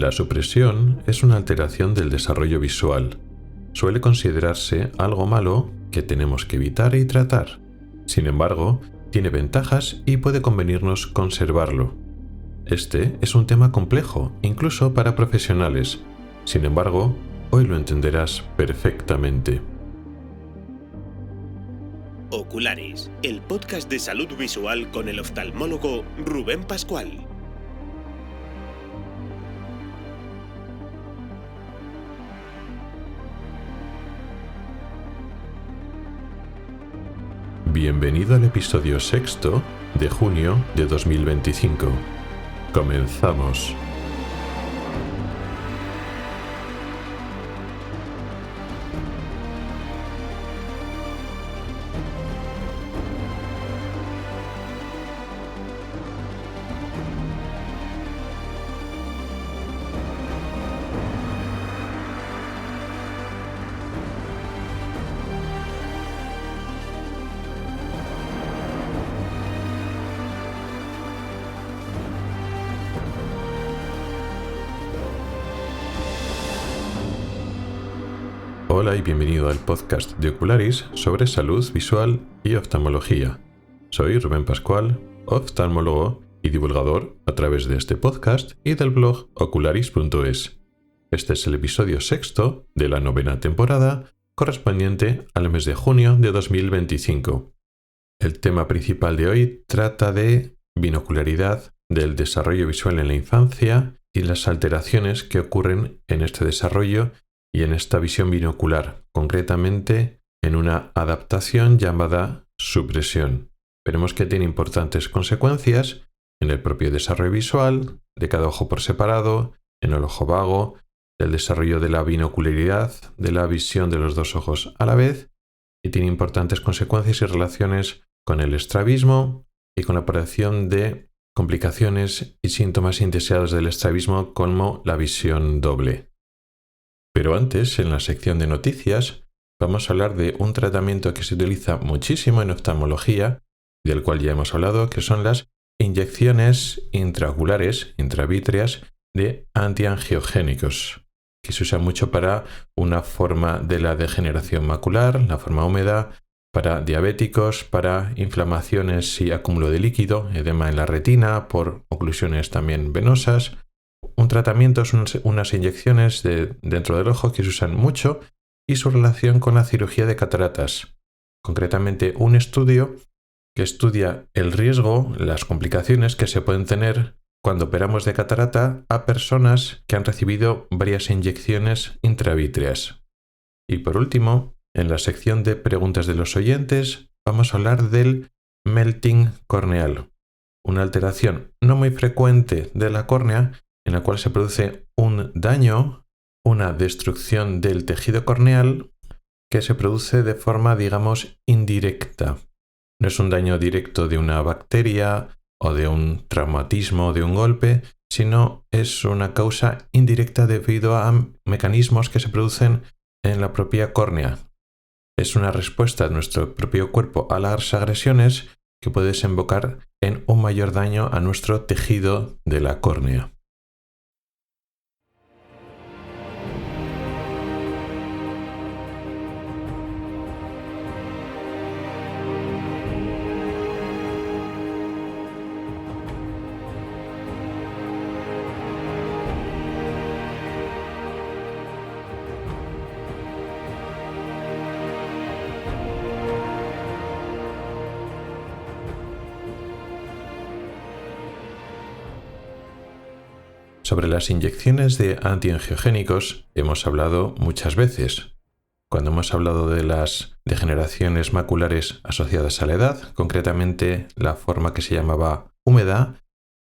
La supresión es una alteración del desarrollo visual. Suele considerarse algo malo que tenemos que evitar y tratar. Sin embargo, tiene ventajas y puede convenirnos conservarlo. Este es un tema complejo, incluso para profesionales. Sin embargo, hoy lo entenderás perfectamente. Oculares, el podcast de salud visual con el oftalmólogo Rubén Pascual. Bienvenido al episodio 6 de junio de 2025. Comenzamos. Hola y bienvenido al podcast de Ocularis sobre salud visual y oftalmología. Soy Rubén Pascual, oftalmólogo y divulgador a través de este podcast y del blog ocularis.es. Este es el episodio 6 de la 9ª temporada, correspondiente al mes de junio de 2025. El tema principal de hoy trata de binocularidad, del desarrollo visual en la infancia y las alteraciones que ocurren en este desarrollo y en esta visión binocular, concretamente en una adaptación llamada supresión. Veremos que tiene importantes consecuencias en el propio desarrollo visual, de cada ojo por separado, en el ojo vago, el desarrollo de la binocularidad, de la visión de los dos ojos a la vez, y tiene importantes consecuencias y relaciones con el estrabismo y con la aparición de complicaciones y síntomas indeseados del estrabismo como la visión doble. Pero antes, en la sección de noticias, vamos a hablar de un tratamiento que se utiliza muchísimo en oftalmología, del cual ya hemos hablado, que son las inyecciones intraoculares, intravítreas, de antiangiogénicos, que se usa mucho para una forma de la degeneración macular, la forma húmeda, para diabéticos, para inflamaciones y acúmulo de líquido, edema en la retina, por oclusiones también venosas. Un tratamiento son unas inyecciones dentro del ojo que se usan mucho y su relación con la cirugía de cataratas. Concretamente, un estudio que estudia el riesgo, las complicaciones que se pueden tener cuando operamos de catarata a personas que han recibido varias inyecciones intravítreas. Y por último, en la sección de preguntas de los oyentes, vamos a hablar del melting corneal, una alteración no muy frecuente de la córnea en la cual se produce un daño, una destrucción del tejido corneal que se produce de forma, digamos, indirecta. No es un daño directo de una bacteria o de un traumatismo o de un golpe, sino es una causa indirecta debido a mecanismos que se producen en la propia córnea. Es una respuesta de nuestro propio cuerpo a las agresiones que puede desembocar en un mayor daño a nuestro tejido de la córnea. Sobre las inyecciones de antiangiogénicos hemos hablado muchas veces. Cuando hemos hablado de las degeneraciones maculares asociadas a la edad, concretamente la forma que se llamaba húmeda,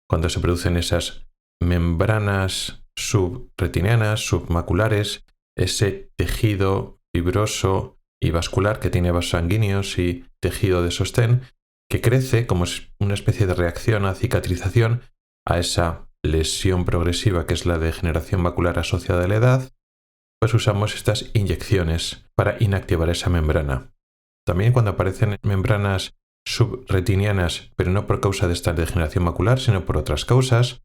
cuando se producen esas membranas subretinianas, submaculares, ese tejido fibroso y vascular que tiene vasos sanguíneos y tejido de sostén, que crece como una especie de reacción a cicatrización a esa lesión progresiva que es la degeneración macular asociada a la edad, pues usamos estas inyecciones para inactivar esa membrana. También cuando aparecen membranas subretinianas, pero no por causa de esta degeneración macular, sino por otras causas,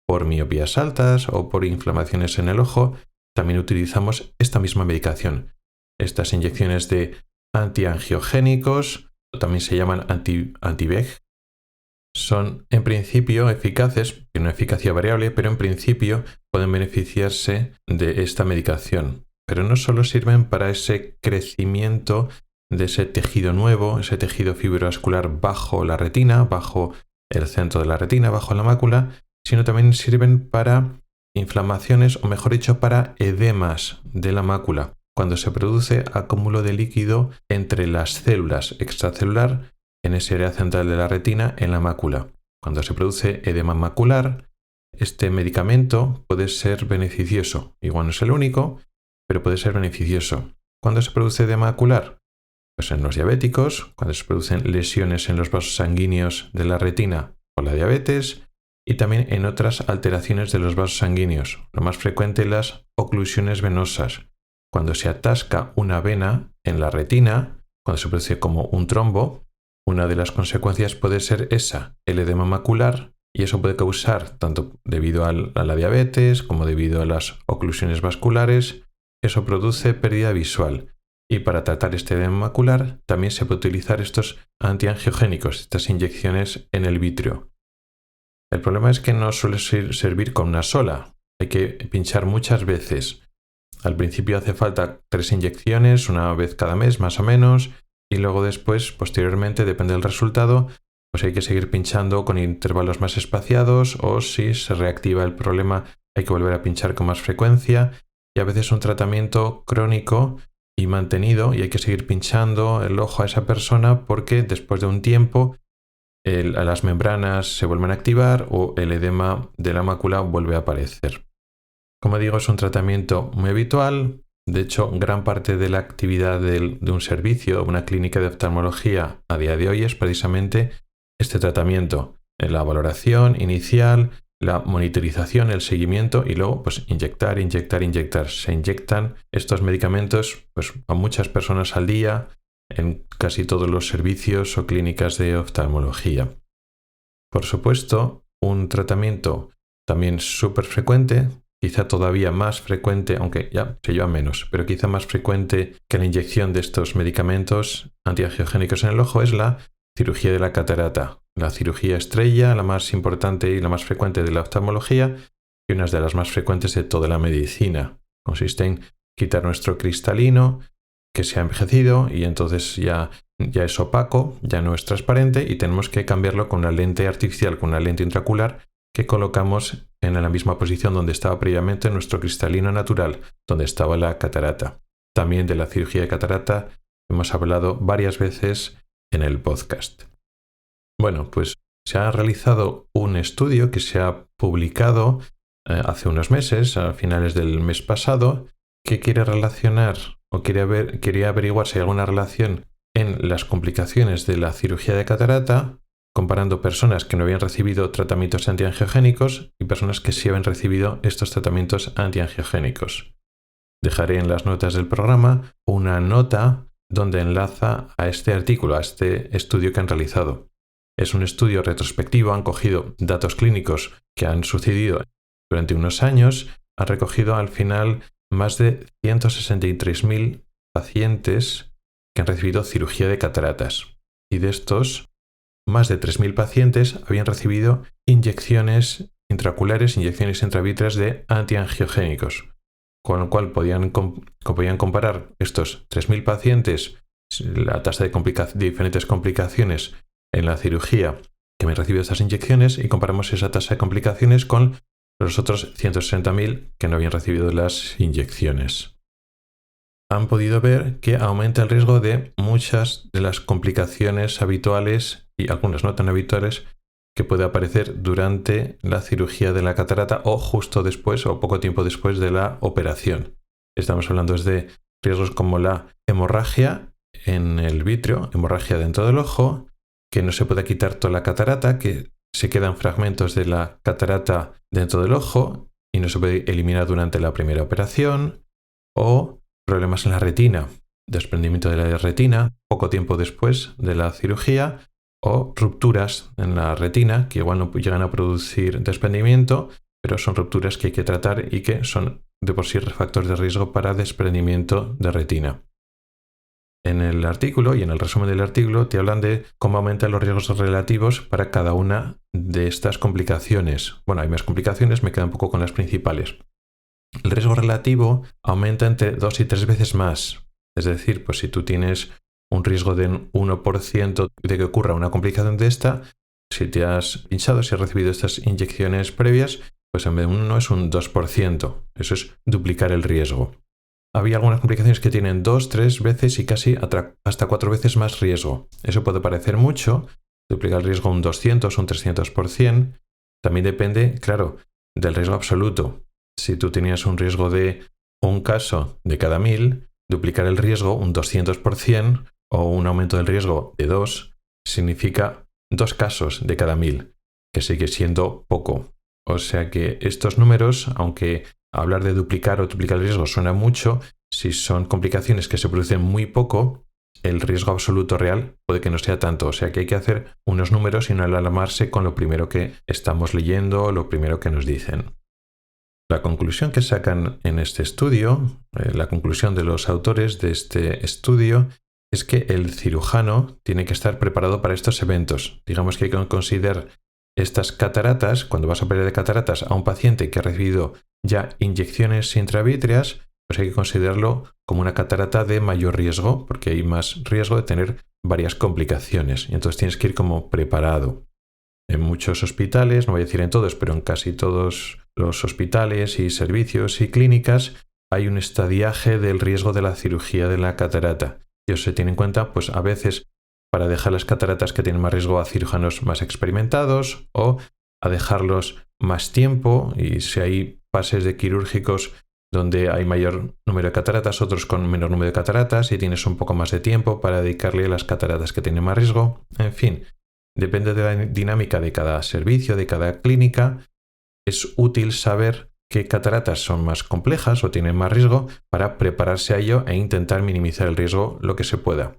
por miopías altas o por inflamaciones en el ojo, también utilizamos esta misma medicación. Estas inyecciones de antiangiogénicos, también se llaman anti-VEG, son en principio eficaces, tienen una eficacia variable, pero en principio pueden beneficiarse de esta medicación. Pero no solo sirven para ese crecimiento de ese tejido nuevo, ese tejido fibrovascular bajo la retina, bajo el centro de la retina, bajo la mácula, sino también sirven para inflamaciones, o mejor dicho, para edemas de la mácula, cuando se produce acúmulo de líquido entre las células extracelular en esa área central de la retina, en la mácula. Cuando se produce edema macular, este medicamento puede ser beneficioso. Igual no es el único, pero puede ser beneficioso. ¿Cuándo se produce edema macular? Pues en los diabéticos, cuando se producen lesiones en los vasos sanguíneos de la retina por la diabetes, y también en otras alteraciones de los vasos sanguíneos. Lo más frecuente, las oclusiones venosas. Cuando se atasca una vena en la retina, cuando se produce como un trombo, una de las consecuencias puede ser esa, el edema macular, y eso puede causar, tanto debido a la diabetes como debido a las oclusiones vasculares, eso produce pérdida visual. Y para tratar este edema macular también se puede utilizar estos antiangiogénicos, estas inyecciones en el vítreo. El problema es que no suele servir con una sola, hay que pinchar muchas veces. Al principio hace falta 3 inyecciones, una vez cada mes más o menos, y luego después, posteriormente, depende del resultado, pues hay que seguir pinchando con intervalos más espaciados, o si se reactiva el problema hay que volver a pinchar con más frecuencia, y a veces es un tratamiento crónico y mantenido y hay que seguir pinchando el ojo a esa persona porque después de un tiempo las membranas se vuelven a activar o el edema de la mácula vuelve a aparecer. Como digo, es un tratamiento muy habitual. De hecho, gran parte de la actividad de un servicio, una clínica de oftalmología a día de hoy es precisamente este tratamiento, la valoración inicial, la monitorización, el seguimiento y luego pues inyectar. Se inyectan estos medicamentos pues, a muchas personas al día en casi todos los servicios o clínicas de oftalmología. Por supuesto, un tratamiento también súper frecuente, quizá todavía más frecuente, aunque ya se lleva menos, pero quizá más frecuente que la inyección de estos medicamentos antiangiogénicos en el ojo es la cirugía de la catarata. La cirugía estrella, la más importante y la más frecuente de la oftalmología y una de las más frecuentes de toda la medicina. Consiste en quitar nuestro cristalino que se ha envejecido y entonces ya es opaco, ya no es transparente y tenemos que cambiarlo con una lente artificial, con una lente intraocular que colocamos en la misma posición donde estaba previamente nuestro cristalino natural, donde estaba la catarata. También de la cirugía de catarata hemos hablado varias veces en el podcast. Bueno, pues se ha realizado un estudio que se ha publicado hace unos meses, a finales del mes pasado, que quiere relacionar o quería averiguar si hay alguna relación en las complicaciones de la cirugía de catarata, comparando personas que no habían recibido tratamientos antiangiogénicos y personas que sí habían recibido estos tratamientos antiangiogénicos. Dejaré en las notas del programa una nota donde enlaza a este artículo, a este estudio que han realizado. Es un estudio retrospectivo, han cogido datos clínicos que han sucedido durante unos años, han recogido al final más de 163.000 pacientes que han recibido cirugía de cataratas. Y de estos, más de 3.000 pacientes habían recibido inyecciones intraoculares, inyecciones intravítreas de antiangiogénicos. Con lo cual podían comparar estos 3.000 pacientes, la tasa de diferentes complicaciones en la cirugía que me recibido estas inyecciones y comparamos esa tasa de complicaciones con los otros 160.000 que no habían recibido las inyecciones. Han podido ver que aumenta el riesgo de muchas de las complicaciones habituales y algunas no tan habituales que puede aparecer durante la cirugía de la catarata o justo después o poco tiempo después de la operación. Estamos hablando de riesgos como la hemorragia en el vítreo, hemorragia dentro del ojo, que no se puede quitar toda la catarata, que se quedan fragmentos de la catarata dentro del ojo y no se puede eliminar durante la primera operación, o problemas en la retina, desprendimiento de la retina poco tiempo después de la cirugía, o rupturas en la retina que igual no llegan a producir desprendimiento, pero son rupturas que hay que tratar y que son de por sí factores de riesgo para desprendimiento de retina. En el artículo y en el resumen del artículo te hablan de cómo aumentan los riesgos relativos para cada una de estas complicaciones. Bueno, hay más complicaciones, me quedo un poco con las principales. El riesgo relativo aumenta entre 2 y 3 veces más. Es decir, pues si tú tienes un riesgo de 1% de que ocurra una complicación de esta, si te has pinchado, si has recibido estas inyecciones previas, pues en vez de un 1 es un 2%. Eso es duplicar el riesgo. Había algunas complicaciones que tienen 2, 3 veces y casi hasta 4 veces más riesgo. Eso puede parecer mucho, duplicar el riesgo un 200 o un 300%. También depende, claro, del riesgo absoluto. Si tú tenías un riesgo de un caso de cada 1000, duplicar el riesgo un 200% o un aumento del riesgo de 2 significa 2 casos de cada 1000, que sigue siendo poco. O sea que estos números, aunque hablar de duplicar o triplicar el riesgo suena mucho, si son complicaciones que se producen muy poco, el riesgo absoluto real puede que no sea tanto. O sea que hay que hacer unos números y no alarmarse con lo primero que estamos leyendo o lo primero que nos dicen. La conclusión que sacan en este estudio, la conclusión de los autores de este estudio, es que el cirujano tiene que estar preparado para estos eventos. Digamos que hay que considerar estas cataratas, cuando vas a operar de cataratas a un paciente que ha recibido ya inyecciones intravítreas, pues hay que considerarlo como una catarata de mayor riesgo, porque hay más riesgo de tener varias complicaciones. Y entonces tienes que ir como preparado. En muchos hospitales, no voy a decir en todos, pero en casi todos los hospitales y servicios y clínicas, hay un estadiaje del riesgo de la cirugía de la catarata. Y eso se tiene en cuenta, pues a veces para dejar las cataratas que tienen más riesgo a cirujanos más experimentados o a dejarlos más tiempo, y si hay pases de quirúrgicos donde hay mayor número de cataratas, otros con menor número de cataratas, y tienes un poco más de tiempo para dedicarle a las cataratas que tienen más riesgo. En fin, depende de la dinámica de cada servicio, de cada clínica. Es útil saber qué cataratas son más complejas o tienen más riesgo para prepararse a ello e intentar minimizar el riesgo lo que se pueda.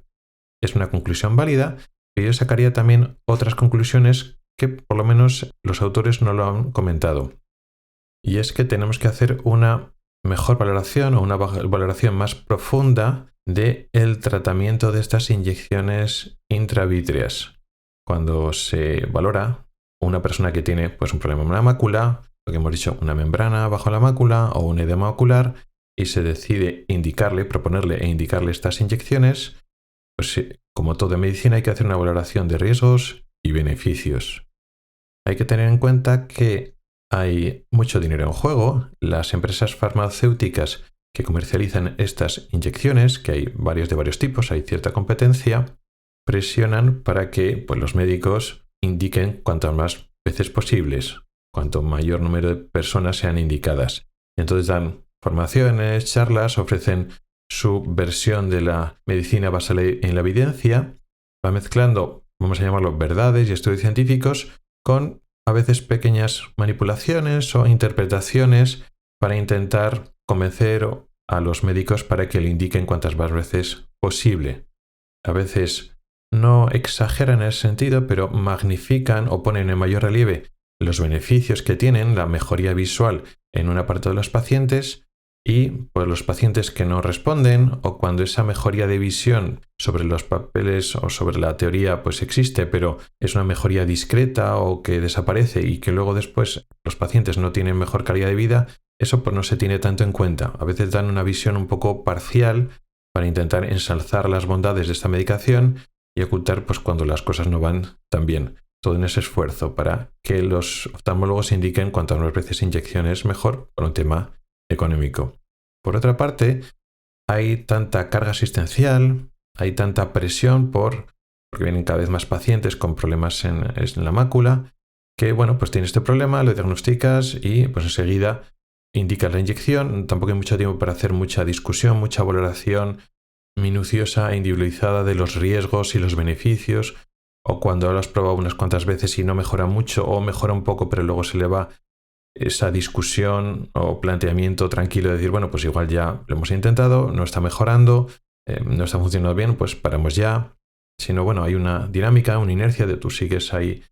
Es una conclusión válida, pero yo sacaría también otras conclusiones que por lo menos los autores no lo han comentado. Y es que tenemos que hacer una mejor valoración o una valoración más profunda del tratamiento de estas inyecciones intravítreas. Cuando se valora una persona que tiene pues, un problema en la mácula, lo que hemos dicho, una membrana bajo la mácula o un edema ocular, y se decide proponerle e indicarle estas inyecciones, pues como todo en medicina hay que hacer una valoración de riesgos y beneficios. Hay que tener en cuenta que hay mucho dinero en juego. Las empresas farmacéuticas que comercializan estas inyecciones, que hay de varios tipos, hay cierta competencia, presionan para que pues, los médicos indiquen cuantas más veces posibles, cuanto mayor número de personas sean indicadas. Entonces dan formaciones, charlas, ofrecen su versión de la medicina basada en la evidencia, va mezclando, vamos a llamarlo, verdades y estudios científicos con a veces pequeñas manipulaciones o interpretaciones para intentar convencer a los médicos para que le indiquen cuantas más veces posible. A veces no exageran en ese sentido, pero magnifican o ponen en mayor relieve los beneficios que tienen la mejoría visual en una parte de los pacientes, y pues los pacientes que no responden o cuando esa mejoría de visión sobre los papeles o sobre la teoría pues existe, pero es una mejoría discreta o que desaparece y que luego después los pacientes no tienen mejor calidad de vida, eso pues no se tiene tanto en cuenta. A veces dan una visión un poco parcial para intentar ensalzar las bondades de esta medicación y ocultar pues cuando las cosas no van tan bien. Todo en ese esfuerzo para que los oftalmólogos indiquen cuantas más veces inyecciones mejor por un tema económico. Por otra parte, hay tanta carga asistencial, hay tanta presión porque vienen cada vez más pacientes con problemas en la mácula, que bueno, pues tiene este problema, lo diagnosticas y pues enseguida indicas la inyección. Tampoco hay mucho tiempo para hacer mucha discusión, mucha valoración minuciosa e individualizada de los riesgos y los beneficios, o cuando lo has probado unas cuantas veces y no mejora mucho o mejora un poco pero luego se le va esa discusión o planteamiento tranquilo de decir, bueno, pues igual ya lo hemos intentado, no está mejorando, no está funcionando bien, pues paramos ya. Sino, bueno, hay una dinámica, una inercia de tú sigues ahí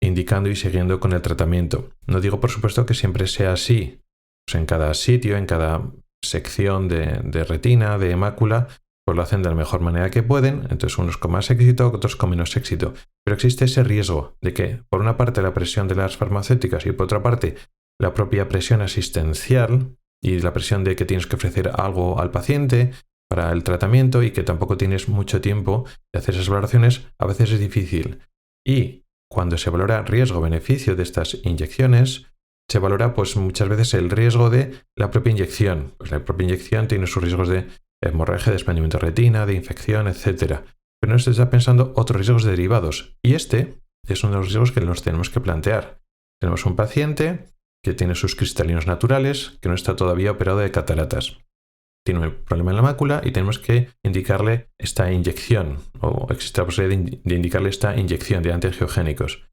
indicando y siguiendo con el tratamiento. No digo, por supuesto, que siempre sea así. Pues en cada sitio, en cada sección de retina, de mácula, pues lo hacen de la mejor manera que pueden, entonces unos con más éxito, otros con menos éxito. Pero existe ese riesgo de que, por una parte, la presión de las farmacéuticas y por otra parte, la propia presión asistencial y la presión de que tienes que ofrecer algo al paciente para el tratamiento y que tampoco tienes mucho tiempo de hacer esas valoraciones, a veces es difícil. Y cuando se valora riesgo-beneficio de estas inyecciones, se valora pues muchas veces el riesgo de la propia inyección. Pues la propia inyección tiene sus riesgos de hemorragia, desprendimiento de retina, de infección, etc. Pero no se está pensando otros riesgos derivados. Y este es uno de los riesgos que nos tenemos que plantear. Tenemos un paciente que tiene sus cristalinos naturales, que no está todavía operado de cataratas. Tiene un problema en la mácula y tenemos que indicarle esta inyección, o existe la posibilidad de indicarle esta inyección de antiangiogénicos.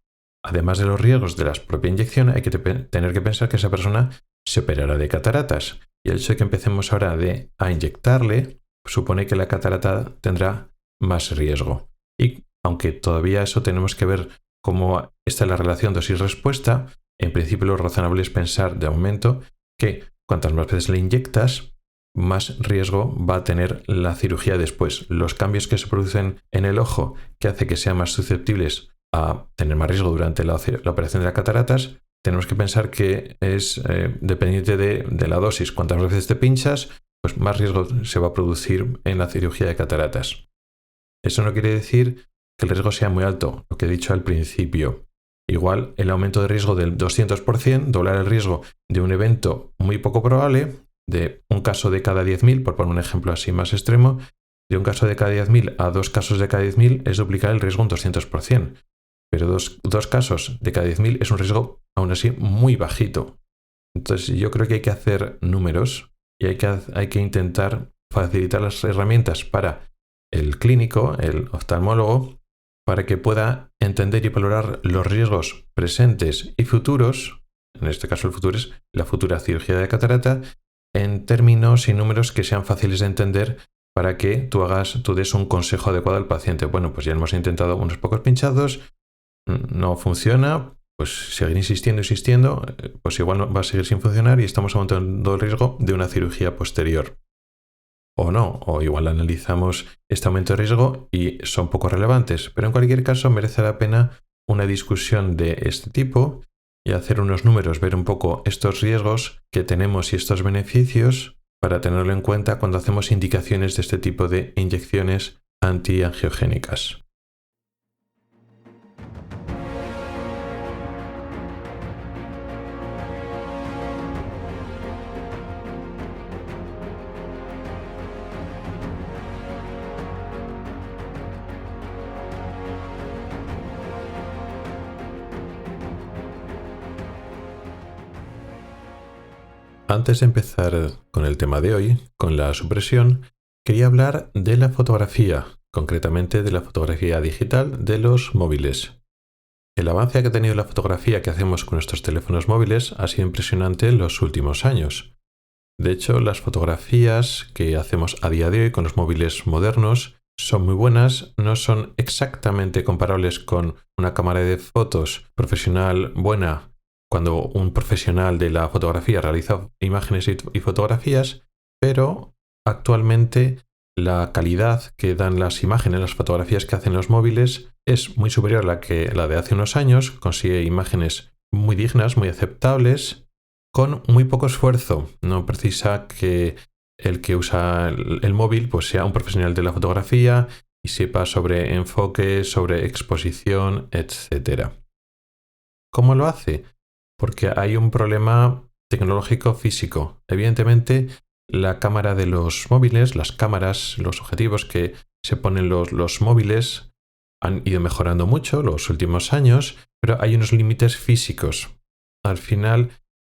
Además de los riesgos de la propia inyección, hay que tener que pensar que esa persona se operará de cataratas. Y el hecho de que empecemos ahora a inyectarle supone que la catarata tendrá más riesgo. Y aunque todavía eso tenemos que ver cómo está la relación dosis-respuesta, en principio lo razonable es pensar de momento que cuantas más veces le inyectas, más riesgo va a tener la cirugía después. Los cambios que se producen en el ojo, que hace que sean más susceptibles a tener más riesgo durante la operación de las cataratas, tenemos que pensar que es dependiente de la dosis. Cuantas veces te pinchas, pues más riesgo se va a producir en la cirugía de cataratas. Eso no quiere decir que el riesgo sea muy alto, lo que he dicho al principio. Igual el aumento de riesgo del 200%, doblar el riesgo de un evento muy poco probable, de un caso de cada 10.000, por poner un ejemplo así más extremo, de un caso de cada 10.000 a 2 casos de cada 10.000 es duplicar el riesgo un 200%. Pero dos casos de cada 10.000 es un riesgo aún así muy bajito. Entonces yo creo que hay que hacer números y hay que intentar facilitar las herramientas para el clínico, el oftalmólogo, para que pueda entender y valorar los riesgos presentes y futuros, en este caso el futuro es la futura cirugía de catarata, en términos y números que sean fáciles de entender para que tú des un consejo adecuado al paciente. Bueno, pues ya hemos intentado unos pocos pinchados, no funciona, pues seguir insistiendo, pues igual no va a seguir sin funcionar y estamos aumentando el riesgo de una cirugía posterior. O no, o igual analizamos este aumento de riesgo y son poco relevantes, pero en cualquier caso merece la pena una discusión de este tipo y hacer unos números, ver un poco estos riesgos que tenemos y estos beneficios para tenerlo en cuenta cuando hacemos indicaciones de este tipo de inyecciones antiangiogénicas. Antes de empezar con el tema de hoy, con la supresión, quería hablar de la fotografía, concretamente de la fotografía digital de los móviles. El avance que ha tenido la fotografía que hacemos con nuestros teléfonos móviles ha sido impresionante en los últimos años. De hecho, las fotografías que hacemos a día de hoy con los móviles modernos son muy buenas, no son exactamente comparables con una cámara de fotos profesional buena cuando un profesional de la fotografía realiza imágenes y fotografías, pero actualmente la calidad que dan las imágenes, las fotografías que hacen los móviles es muy superior a la de hace unos años, consigue imágenes muy dignas, muy aceptables, con muy poco esfuerzo. No precisa que el que usa el móvil pues sea un profesional de la fotografía y sepa sobre enfoque, sobre exposición, etc. ¿Cómo lo hace? Porque hay un problema tecnológico físico. Evidentemente, la cámara de los móviles, las cámaras, los objetivos que se ponen los móviles han ido mejorando mucho los últimos años, pero hay unos límites físicos. Al final,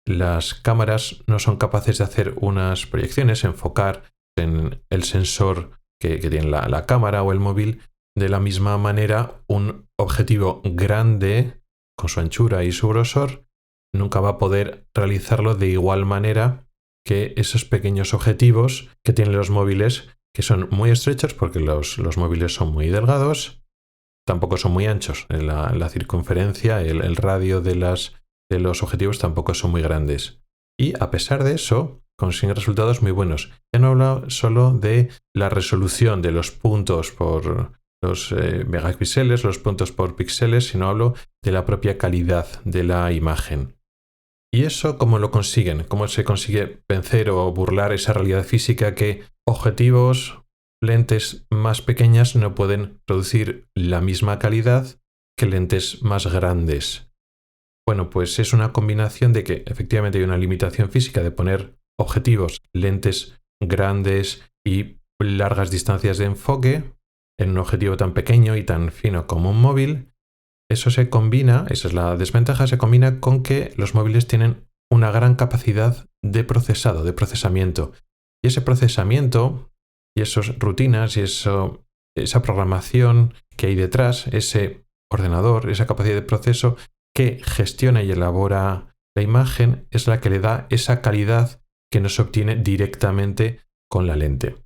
las cámaras no son capaces de hacer unas proyecciones, enfocar en el sensor que tiene la cámara o el móvil de la misma manera. Un objetivo grande, con su anchura y su grosor, nunca va a poder realizarlo de igual manera que esos pequeños objetivos que tienen los móviles, que son muy estrechos porque los móviles son muy delgados tampoco son muy anchos. La circunferencia, el radio de los objetivos tampoco son muy grandes. Y a pesar de eso, consiguen resultados muy buenos. Ya no hablo solo de la resolución de los puntos por los megapíxeles, los puntos por píxeles, sino hablo de la propia calidad de la imagen. ¿Y eso cómo lo consiguen? ¿Cómo se consigue vencer o burlar esa realidad física que objetivos, lentes más pequeñas no pueden producir la misma calidad que lentes más grandes? Bueno, pues es una combinación de que efectivamente hay una limitación física de poner objetivos, lentes grandes y largas distancias de enfoque en un objetivo tan pequeño y tan fino como un móvil. Eso se combina, esa es la desventaja, se combina con que los móviles tienen una gran capacidad de procesado, de procesamiento. Y ese procesamiento y esas rutinas y esa programación que hay detrás, ese ordenador, esa capacidad de proceso que gestiona y elabora la imagen, es la que le da esa calidad que no se obtiene directamente con la lente.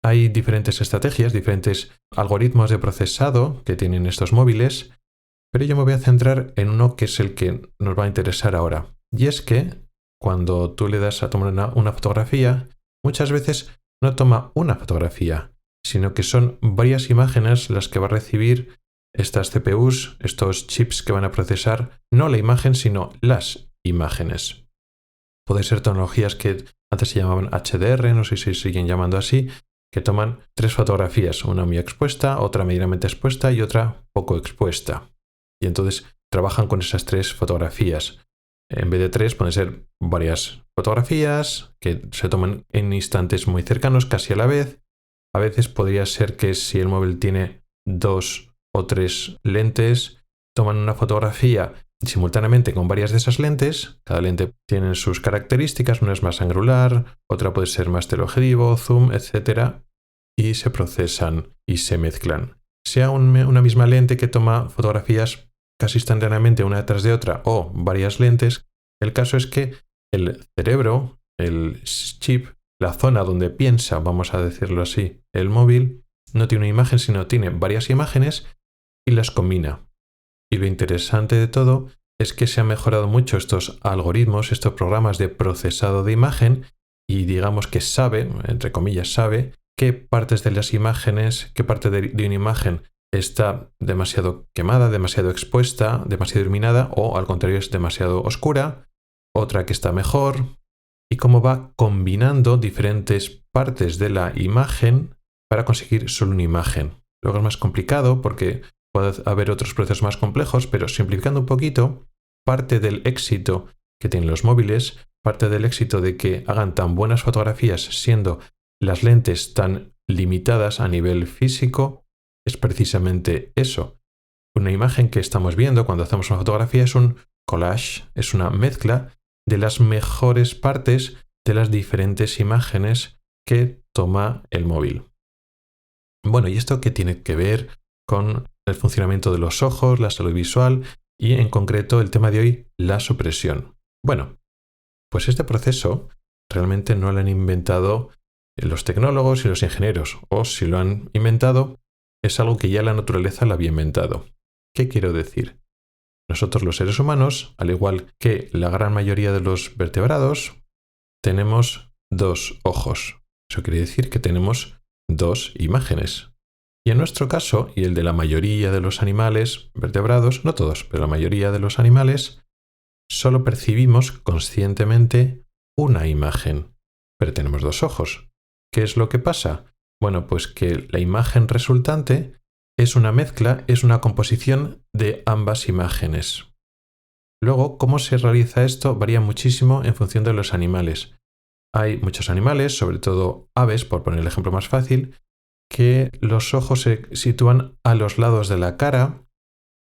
Hay diferentes estrategias, diferentes algoritmos de procesado que tienen estos móviles, pero yo me voy a centrar en uno que es el que nos va a interesar ahora. Y es que cuando tú le das a tomar una fotografía, muchas veces no toma una fotografía, sino que son varias imágenes las que va a recibir estas CPUs, estos chips que van a procesar no la imagen, sino las imágenes. Pueden ser tecnologías que antes se llamaban HDR, no sé si siguen llamando así, que toman 3 fotografías, una muy expuesta, otra medianamente expuesta y otra poco expuesta. Y entonces trabajan con esas 3 fotografías. En vez de 3 pueden ser varias fotografías que se toman en instantes muy cercanos, casi a la vez. A veces podría ser que si el móvil tiene 2 o 3 lentes, toman una fotografía simultáneamente con varias de esas lentes. Cada lente tiene sus características, una es más angular, otra puede ser más teleobjetivo, zoom, etc. Y se procesan y se mezclan. Sea una misma lente que toma fotografías casi instantáneamente una detrás de otra o varias lentes, el caso es que el cerebro, el chip, la zona donde piensa, vamos a decirlo así, el móvil, no tiene una imagen, sino tiene varias imágenes y las combina. Y lo interesante de todo es que se han mejorado mucho estos algoritmos, estos programas de procesado de imagen, y digamos que sabe, entre comillas, sabe qué partes de las imágenes, qué parte de una imagen está demasiado quemada, demasiado expuesta, demasiado iluminada, o al contrario es demasiado oscura, otra que está mejor, y cómo va combinando diferentes partes de la imagen para conseguir solo una imagen. Luego es más complicado porque puede haber otros procesos más complejos, pero simplificando un poquito, parte del éxito que tienen los móviles, parte del éxito de que hagan tan buenas fotografías siendo las lentes tan limitadas a nivel físico, es precisamente eso. Una imagen que estamos viendo cuando hacemos una fotografía es un collage, es una mezcla de las mejores partes de las diferentes imágenes que toma el móvil. Bueno, ¿y esto qué tiene que ver con el funcionamiento de los ojos, la salud visual y en concreto el tema de hoy, la supresión? Bueno, pues este proceso realmente no lo han inventado los tecnólogos y los ingenieros, o si lo han inventado, es algo que ya la naturaleza lo había inventado. ¿Qué quiero decir? Nosotros los seres humanos, al igual que la gran mayoría de los vertebrados, tenemos 2 ojos. Eso quiere decir que tenemos 2 imágenes. Y en nuestro caso, y el de la mayoría de los animales vertebrados, no todos, pero la mayoría de los animales, solo percibimos conscientemente una imagen. Pero tenemos 2 ojos. ¿Qué es lo que pasa? Bueno, pues que la imagen resultante es una mezcla, es una composición de ambas imágenes. Luego, ¿cómo se realiza esto? Varía muchísimo en función de los animales. Hay muchos animales, sobre todo aves, por poner el ejemplo más fácil, que los ojos se sitúan a los lados de la cara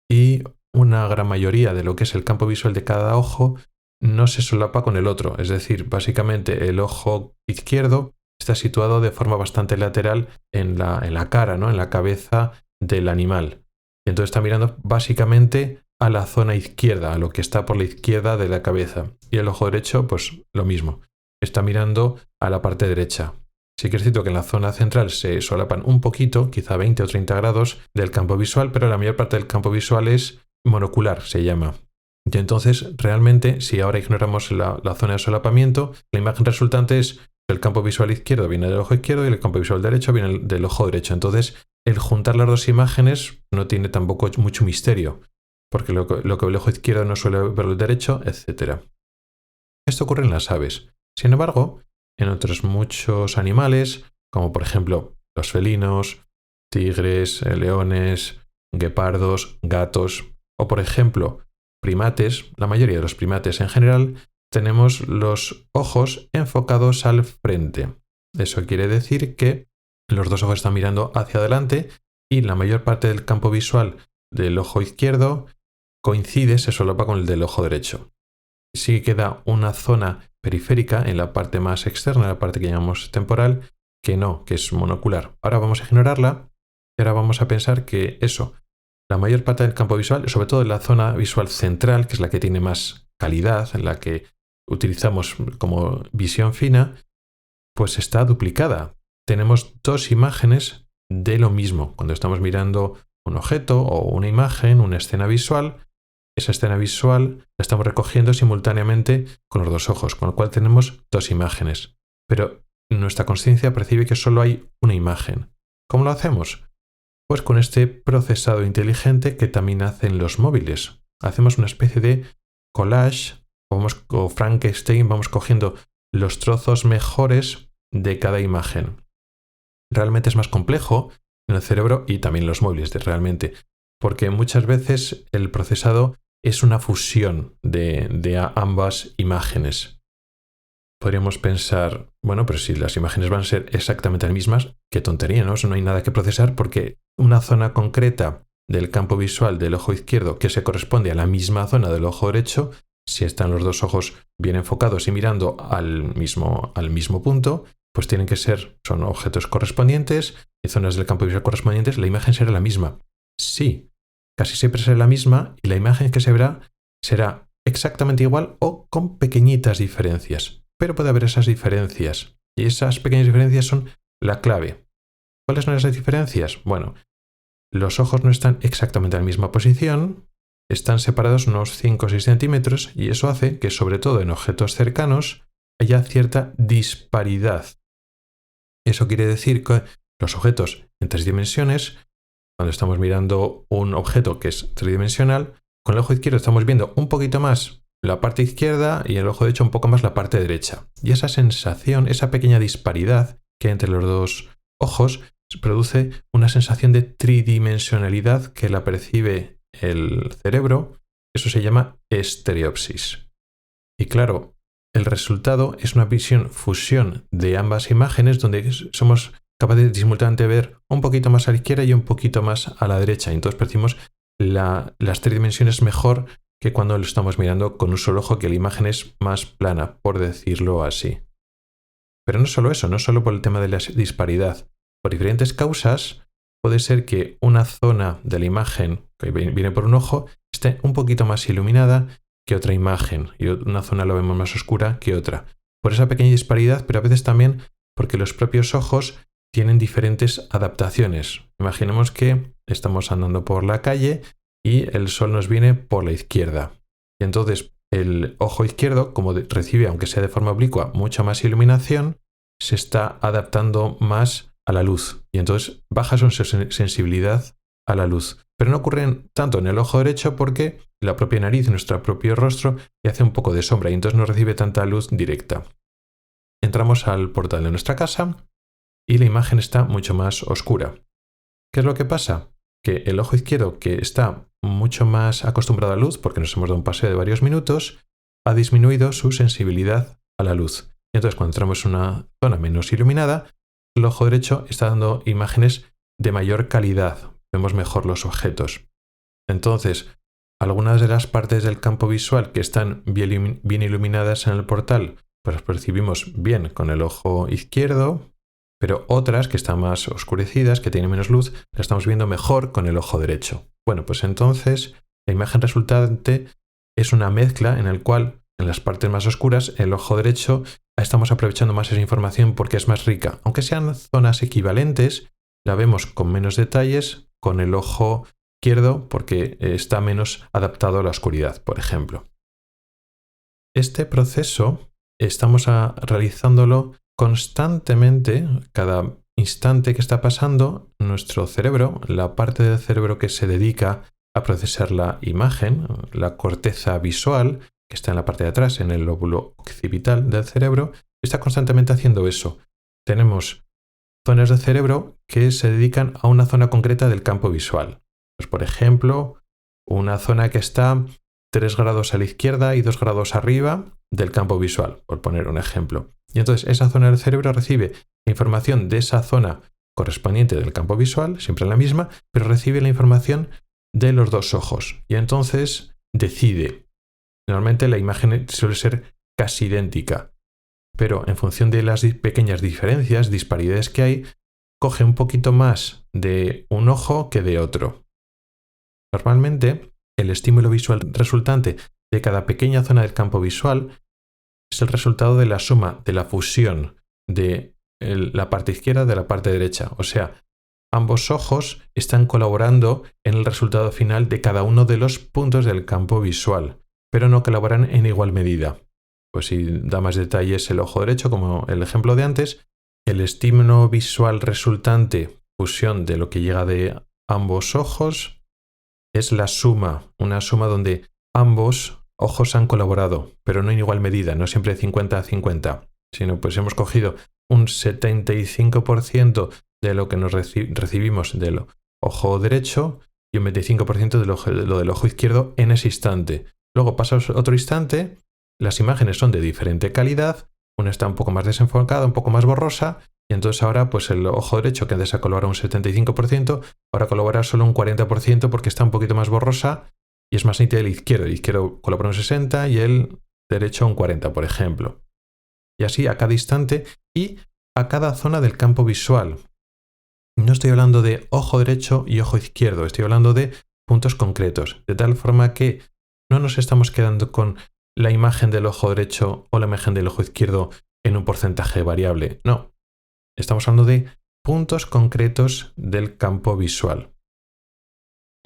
y una gran mayoría de lo que es el campo visual de cada ojo no se solapa con el otro. Es decir, básicamente el ojo izquierdo está situado de forma bastante lateral en la cara, ¿no? En la cabeza del animal. Y entonces está mirando básicamente a la zona izquierda, a lo que está por la izquierda de la cabeza. Y el ojo derecho, pues lo mismo. Está mirando a la parte derecha. Sí que es cierto que en la zona central se solapan un poquito, quizá 20 o 30 grados del campo visual, pero la mayor parte del campo visual es monocular, se llama. Y entonces, realmente, si ahora ignoramos la zona de solapamiento, la imagen resultante es el campo visual izquierdo viene del ojo izquierdo y el campo visual derecho viene del ojo derecho. Entonces, el juntar las dos imágenes no tiene tampoco mucho misterio, porque lo que ve el ojo izquierdo no suele ver el derecho, etc. Esto ocurre en las aves. Sin embargo, en otros muchos animales, como por ejemplo los felinos, tigres, leones, guepardos, gatos, o por ejemplo primates, la mayoría de los primates en general, tenemos los ojos enfocados al frente. Eso quiere decir que los dos ojos están mirando hacia adelante y la mayor parte del campo visual del ojo izquierdo coincide, se solapa con el del ojo derecho. Sí queda una zona periférica en la parte más externa, la parte que llamamos temporal, que no, que es monocular. Ahora vamos a ignorarla y ahora vamos a pensar que eso, la mayor parte del campo visual, sobre todo en la zona visual central, que es la que tiene más calidad, en la que utilizamos como visión fina, pues está duplicada. Tenemos dos imágenes de lo mismo. Cuando estamos mirando un objeto o una imagen, una escena visual, esa escena visual la estamos recogiendo simultáneamente con los dos ojos, con lo cual tenemos dos imágenes. Pero nuestra consciencia percibe que solo hay una imagen. ¿Cómo lo hacemos? Pues con este procesado inteligente que también hacen los móviles. Hacemos una especie de collage o Frankenstein, vamos cogiendo los trozos mejores de cada imagen. Realmente es más complejo en el cerebro y también en los móviles, realmente, porque muchas veces el procesado es una fusión de ambas imágenes. Podríamos pensar, bueno, pero si las imágenes van a ser exactamente las mismas, qué tontería, ¿no? Eso no hay nada que procesar porque una zona concreta del campo visual del ojo izquierdo que se corresponde a la misma zona del ojo derecho, si están los dos ojos bien enfocados y mirando al mismo punto, pues tienen que ser, son objetos correspondientes y zonas del campo visual correspondientes, la imagen será la misma. Sí, casi siempre será la misma y la imagen que se verá será exactamente igual o con pequeñitas diferencias. Pero puede haber esas diferencias y esas pequeñas diferencias son la clave. ¿Cuáles son esas diferencias? Bueno, los ojos no están exactamente en la misma posición, están separados unos 5 o 6 centímetros y eso hace que, sobre todo en objetos cercanos, haya cierta disparidad. Eso quiere decir que los objetos en 3 dimensiones, cuando estamos mirando un objeto que es tridimensional, con el ojo izquierdo estamos viendo un poquito más la parte izquierda y el ojo derecho un poco más la parte derecha. Y esa sensación, esa pequeña disparidad que hay entre los dos ojos, produce una sensación de tridimensionalidad que la percibe el cerebro. Eso se llama estereopsis. Y claro, el resultado es una fusión de ambas imágenes donde somos capaces de simultáneamente ver un poquito más a la izquierda y un poquito más a la derecha. Y entonces percibimos las 3 dimensiones mejor que cuando lo estamos mirando con un solo ojo, que la imagen es más plana, por decirlo así. Pero no solo eso, no solo por el tema de la disparidad. Por diferentes causas, puede ser que una zona de la imagen que viene por un ojo esté un poquito más iluminada que otra imagen y una zona la vemos más oscura que otra. Por esa pequeña disparidad, pero a veces también porque los propios ojos tienen diferentes adaptaciones. Imaginemos que estamos andando por la calle y el sol nos viene por la izquierda. Y entonces el ojo izquierdo, como recibe, aunque sea de forma oblicua, mucha más iluminación, se está adaptando más a la luz. Y entonces baja su sensibilidad a la luz. Pero no ocurre tanto en el ojo derecho porque la propia nariz, nuestro propio rostro, le hace un poco de sombra y entonces no recibe tanta luz directa. Entramos al portal de nuestra casa y la imagen está mucho más oscura. ¿Qué es lo que pasa? Que el ojo izquierdo, que está mucho más acostumbrado a la luz porque nos hemos dado un paseo de varios minutos, ha disminuido su sensibilidad a la luz. Y entonces cuando entramos en una zona menos iluminada, el ojo derecho está dando imágenes de mayor calidad. Vemos mejor los objetos. Entonces, algunas de las partes del campo visual que están bien iluminadas en el portal, pues las percibimos bien con el ojo izquierdo, pero otras que están más oscurecidas, que tienen menos luz, las estamos viendo mejor con el ojo derecho. Bueno, pues entonces la imagen resultante es una mezcla en la cual en las partes más oscuras, el ojo derecho estamos aprovechando más esa información porque es más rica. Aunque sean zonas equivalentes, la vemos con menos detalles con el ojo izquierdo porque está menos adaptado a la oscuridad, por ejemplo. Este proceso estamos realizándolo constantemente, cada instante que está pasando, nuestro cerebro, la parte del cerebro que se dedica a procesar la imagen, la corteza visual, que está en la parte de atrás, en el lóbulo occipital del cerebro, está constantemente haciendo eso. Tenemos zonas del cerebro que se dedican a una zona concreta del campo visual. Pues, por ejemplo, una zona que está 3 grados a la izquierda y 2 grados arriba del campo visual, por poner un ejemplo. Y entonces esa zona del cerebro recibe la información de esa zona correspondiente del campo visual, siempre la misma, pero recibe la información de los dos ojos. Y entonces decide. Normalmente la imagen suele ser casi idéntica, pero en función de las pequeñas diferencias, disparidades que hay, coge un poquito más de un ojo que de otro. Normalmente, el estímulo visual resultante de cada pequeña zona del campo visual es el resultado de la suma de la fusión de la parte izquierda de la parte derecha. O sea, ambos ojos están colaborando en el resultado final de cada uno de los puntos del campo visual, pero no colaboran en igual medida. Pues si da más detalles el ojo derecho, como el ejemplo de antes, el estímulo visual resultante, fusión de lo que llega de ambos ojos, es la suma, una suma donde ambos ojos han colaborado, pero no en igual medida, no siempre 50-50, sino pues hemos cogido un 75% de lo que nos recibimos del ojo derecho y un 25% de lo del ojo izquierdo en ese instante. Luego pasa otro instante, las imágenes son de diferente calidad, una está un poco más desenfocada, un poco más borrosa, y entonces ahora pues el ojo derecho, que antes ha colaborado un 75%, ahora colabora solo un 40% porque está un poquito más borrosa y es más nítida el izquierdo. El izquierdo colabora un 60% y el derecho un 40%, por ejemplo. Y así a cada instante y a cada zona del campo visual. No estoy hablando de ojo derecho y ojo izquierdo, estoy hablando de puntos concretos, de tal forma que no nos estamos quedando con la imagen del ojo derecho o la imagen del ojo izquierdo en un porcentaje variable. No, estamos hablando de puntos concretos del campo visual.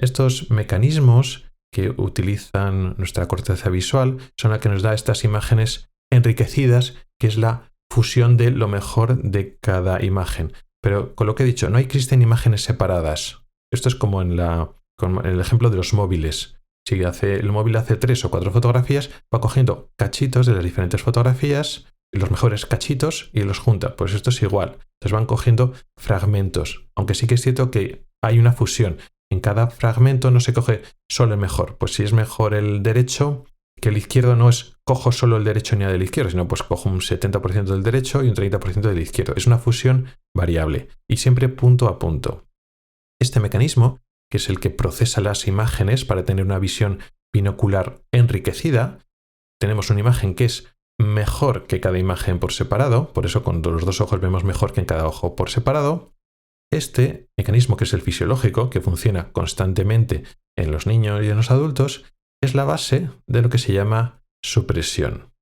Estos mecanismos que utilizan nuestra corteza visual son la que nos da estas imágenes enriquecidas, que es la fusión de lo mejor de cada imagen. Pero con lo que he dicho, no existen imágenes separadas. Esto es como en el ejemplo de los móviles. Si el móvil hace 3 o 4 fotografías, va cogiendo cachitos de las diferentes fotografías, los mejores cachitos, y los junta. Pues esto es igual. Entonces van cogiendo fragmentos. Aunque sí que es cierto que hay una fusión. En cada fragmento no se coge solo el mejor. Pues si es mejor el derecho que el izquierdo, no es cojo solo el derecho ni del izquierdo, sino pues cojo un 70% del derecho y un 30% del izquierdo. Es una fusión variable y siempre punto a punto. Este mecanismo, que es el que procesa las imágenes para tener una visión binocular enriquecida, tenemos una imagen que es mejor que cada imagen por separado, por eso con los dos ojos vemos mejor que en cada ojo por separado. Este mecanismo, que es el fisiológico, que funciona constantemente en los niños y en los adultos, es la base de lo que se llama supresión.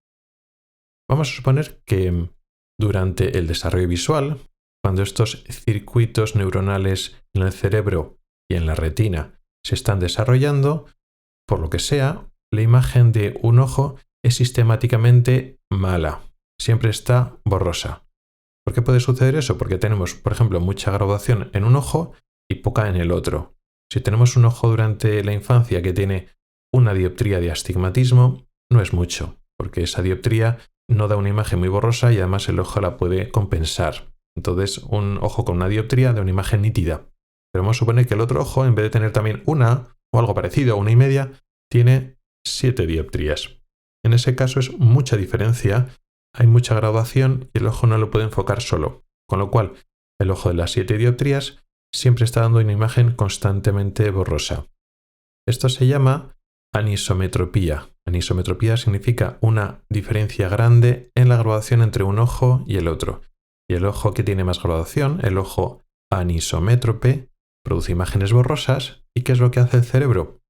Vamos a suponer que durante el desarrollo visual, cuando estos circuitos neuronales en el cerebro y en la retina se están desarrollando, por lo que sea, la imagen de un ojo es sistemáticamente mala, siempre está borrosa. ¿Por qué puede suceder eso? Porque tenemos, por ejemplo, mucha graduación en un ojo y poca en el otro. Si tenemos un ojo durante la infancia que tiene una dioptría de astigmatismo, no es mucho, porque esa dioptría no da una imagen muy borrosa y además el ojo la puede compensar. Entonces, un ojo con una dioptría da una imagen nítida. Pero vamos a suponer que el otro ojo, en vez de tener también una o algo parecido a 1,5, tiene 7 dioptrías. En ese caso es mucha diferencia, hay mucha graduación y el ojo no lo puede enfocar solo. Con lo cual, el ojo de las 7 dioptrías siempre está dando una imagen constantemente borrosa. Esto se llama anisometropía. Anisometropía significa una diferencia grande en la graduación entre un ojo y el otro. Y el ojo que tiene más graduación, el ojo anisométrope, produce imágenes borrosas. ¿Y qué es lo que hace el cerebro?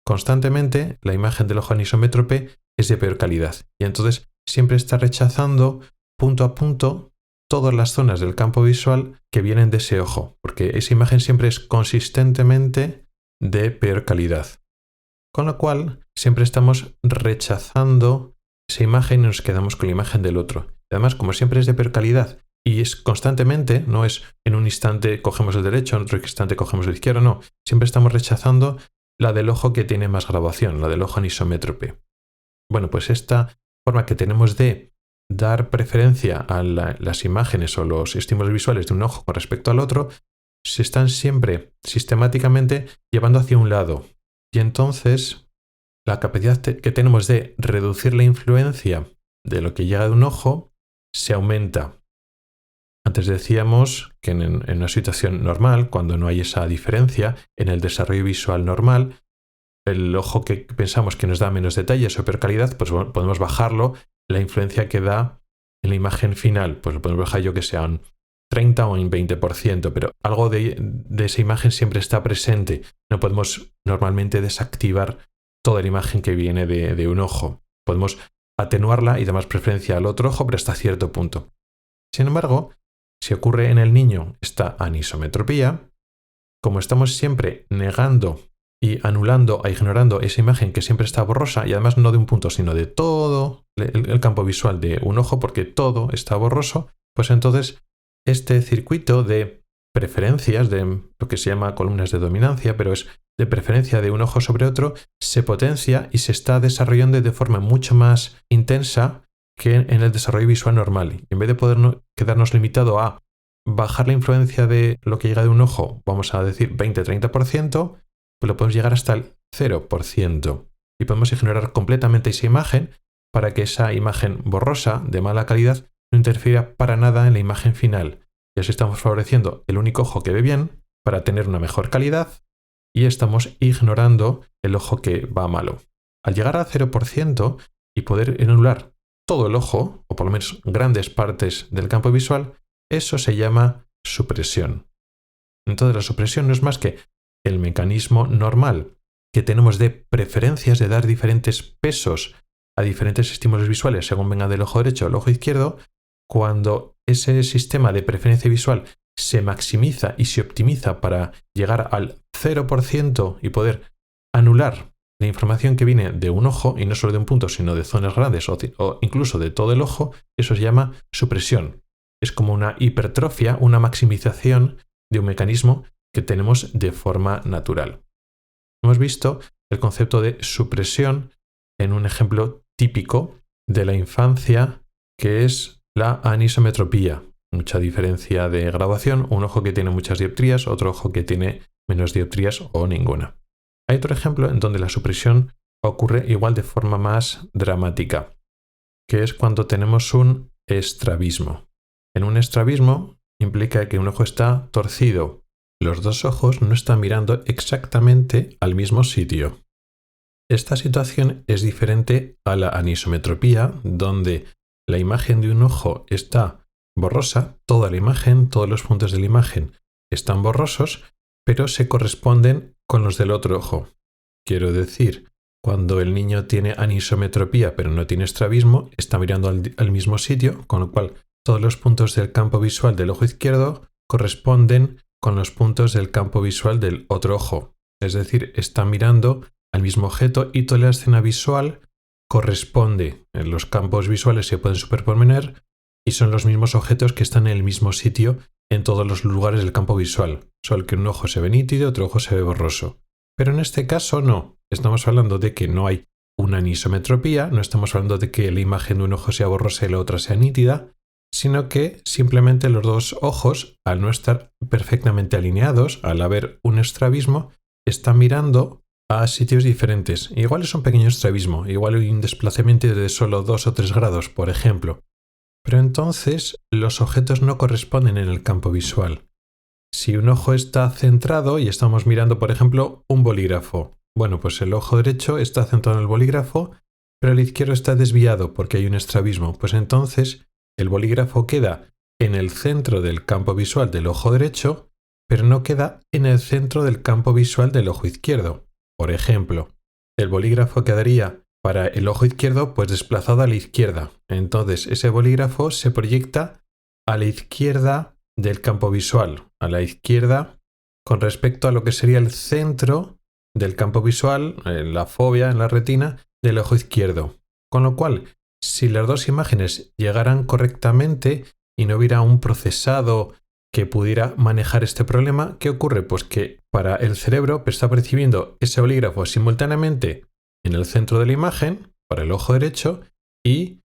Constantemente la imagen del ojo anisométrope es de peor calidad. Y entonces siempre está rechazando punto a punto todas las zonas del campo visual que vienen de ese ojo, porque esa imagen siempre es consistentemente de peor calidad. Con lo cual, siempre estamos rechazando esa imagen y nos quedamos con la imagen del otro. Además, como siempre es de peor calidad y es constantemente, no es en un instante cogemos el derecho, en otro instante cogemos el izquierdo, no. Siempre estamos rechazando la del ojo que tiene más graduación, la del ojo anisómetrope. Bueno, pues esta forma que tenemos de dar preferencia a las imágenes o los estímulos visuales de un ojo con respecto al otro, se están siempre sistemáticamente llevando hacia un lado. Y entonces la capacidad que tenemos de reducir la influencia de lo que llega de un ojo se aumenta. Antes decíamos que en una situación normal, cuando no hay esa diferencia en el desarrollo visual normal, el ojo que pensamos que nos da menos detalles o peor calidad, pues podemos bajarlo. La influencia que da en la imagen final, pues lo podemos bajar yo que sea un 30 o un 20%, pero algo de esa imagen siempre está presente. No podemos normalmente desactivar toda la imagen que viene de un ojo. Podemos atenuarla y dar más preferencia al otro ojo, pero hasta cierto punto. Sin embargo, si ocurre en el niño esta anisometropía, como estamos siempre negando y anulando e ignorando esa imagen que siempre está borrosa, y además no de un punto, sino de todo el campo visual de un ojo, porque todo está borroso, pues entonces este circuito de preferencias, de lo que se llama columnas de dominancia, pero es de preferencia de un ojo sobre otro, se potencia y se está desarrollando de forma mucho más intensa que en el desarrollo visual normal. Y en vez de poder quedarnos limitado a bajar la influencia de lo que llega de un ojo, vamos a decir 20-30%, pues lo podemos llegar hasta el 0%. Y podemos ignorar completamente esa imagen para que esa imagen borrosa de mala calidad no interfiera para nada en la imagen final. Y así estamos favoreciendo el único ojo que ve bien para tener una mejor calidad y estamos ignorando el ojo que va malo. Al llegar al 0% y poder anular todo el ojo, o por lo menos grandes partes del campo visual, eso se llama supresión. Entonces la supresión no es más que el mecanismo normal que tenemos de preferencias, de dar diferentes pesos a diferentes estímulos visuales según vengan del ojo derecho o el ojo izquierdo. Cuando ese sistema de preferencia visual se maximiza y se optimiza para llegar al 0% y poder anular la información que viene de un ojo, y no solo de un punto, sino de zonas grandes o incluso de todo el ojo, eso se llama supresión. Es como una hipertrofia, una maximización de un mecanismo que tenemos de forma natural. Hemos visto el concepto de supresión en un ejemplo típico de la infancia, que es la anisometropía. Mucha diferencia de graduación, un ojo que tiene muchas dioptrías, otro ojo que tiene menos dioptrías o ninguna. Hay otro ejemplo en donde la supresión ocurre igual de forma más dramática, que es cuando tenemos un estrabismo. En un estrabismo implica que un ojo está torcido. Los dos ojos no están mirando exactamente al mismo sitio. Esta situación es diferente a la anisometropía, donde la imagen de un ojo está borrosa, toda la imagen, todos los puntos de la imagen están borrosos, pero se corresponden con los del otro ojo. Quiero decir, cuando el niño tiene anisometropía pero no tiene estrabismo, está mirando al mismo sitio, con lo cual todos los puntos del campo visual del ojo izquierdo corresponden con los puntos del campo visual del otro ojo. Es decir, está mirando al mismo objeto y toda la escena visual corresponde. Los campos visuales se pueden superponer y son los mismos objetos que están en el mismo sitio en todos los lugares del campo visual. Solo que un ojo se ve nítido, otro ojo se ve borroso. Pero en este caso no. Estamos hablando de que no hay una anisometropía, no estamos hablando de que la imagen de un ojo sea borrosa y la otra sea nítida, sino que simplemente los dos ojos, al no estar perfectamente alineados, al haber un estrabismo, están mirando a sitios diferentes. Igual es un pequeño estrabismo, igual hay un desplazamiento de solo 2 o 3 grados, por ejemplo. Pero entonces los objetos no corresponden en el campo visual. Si un ojo está centrado y estamos mirando, por ejemplo, un bolígrafo, bueno, pues el ojo derecho está centrado en el bolígrafo, pero el izquierdo está desviado porque hay un estrabismo. Pues entonces el bolígrafo queda en el centro del campo visual del ojo derecho, pero no queda en el centro del campo visual del ojo izquierdo. Por ejemplo, el bolígrafo quedaría para el ojo izquierdo, pues desplazado a la izquierda. Entonces, ese bolígrafo se proyecta a la izquierda del campo visual, a la izquierda con respecto a lo que sería el centro del campo visual, la fobia en la retina del ojo izquierdo. Con lo cual, si las dos imágenes llegaran correctamente y no hubiera un procesado que pudiera manejar este problema, ¿qué ocurre? Pues que para el cerebro está percibiendo ese bolígrafo simultáneamente en el centro de la imagen, para el ojo derecho, y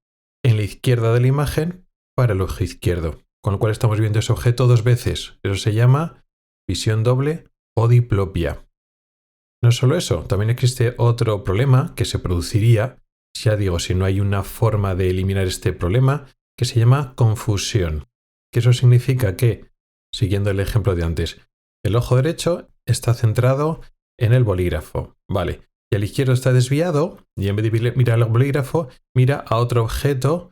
en la izquierda de la imagen, para el ojo izquierdo. Con lo cual estamos viendo ese objeto dos veces. Eso se llama visión doble o diplopia. No solo eso, también existe otro problema que se produciría, ya digo, si no hay una forma de eliminar este problema, que se llama confusión. Que eso significa que, siguiendo el ejemplo de antes, el ojo derecho está centrado en el bolígrafo, ¿vale? Y el izquierdo está desviado y en vez de mirar al bolígrafo, mira a otro objeto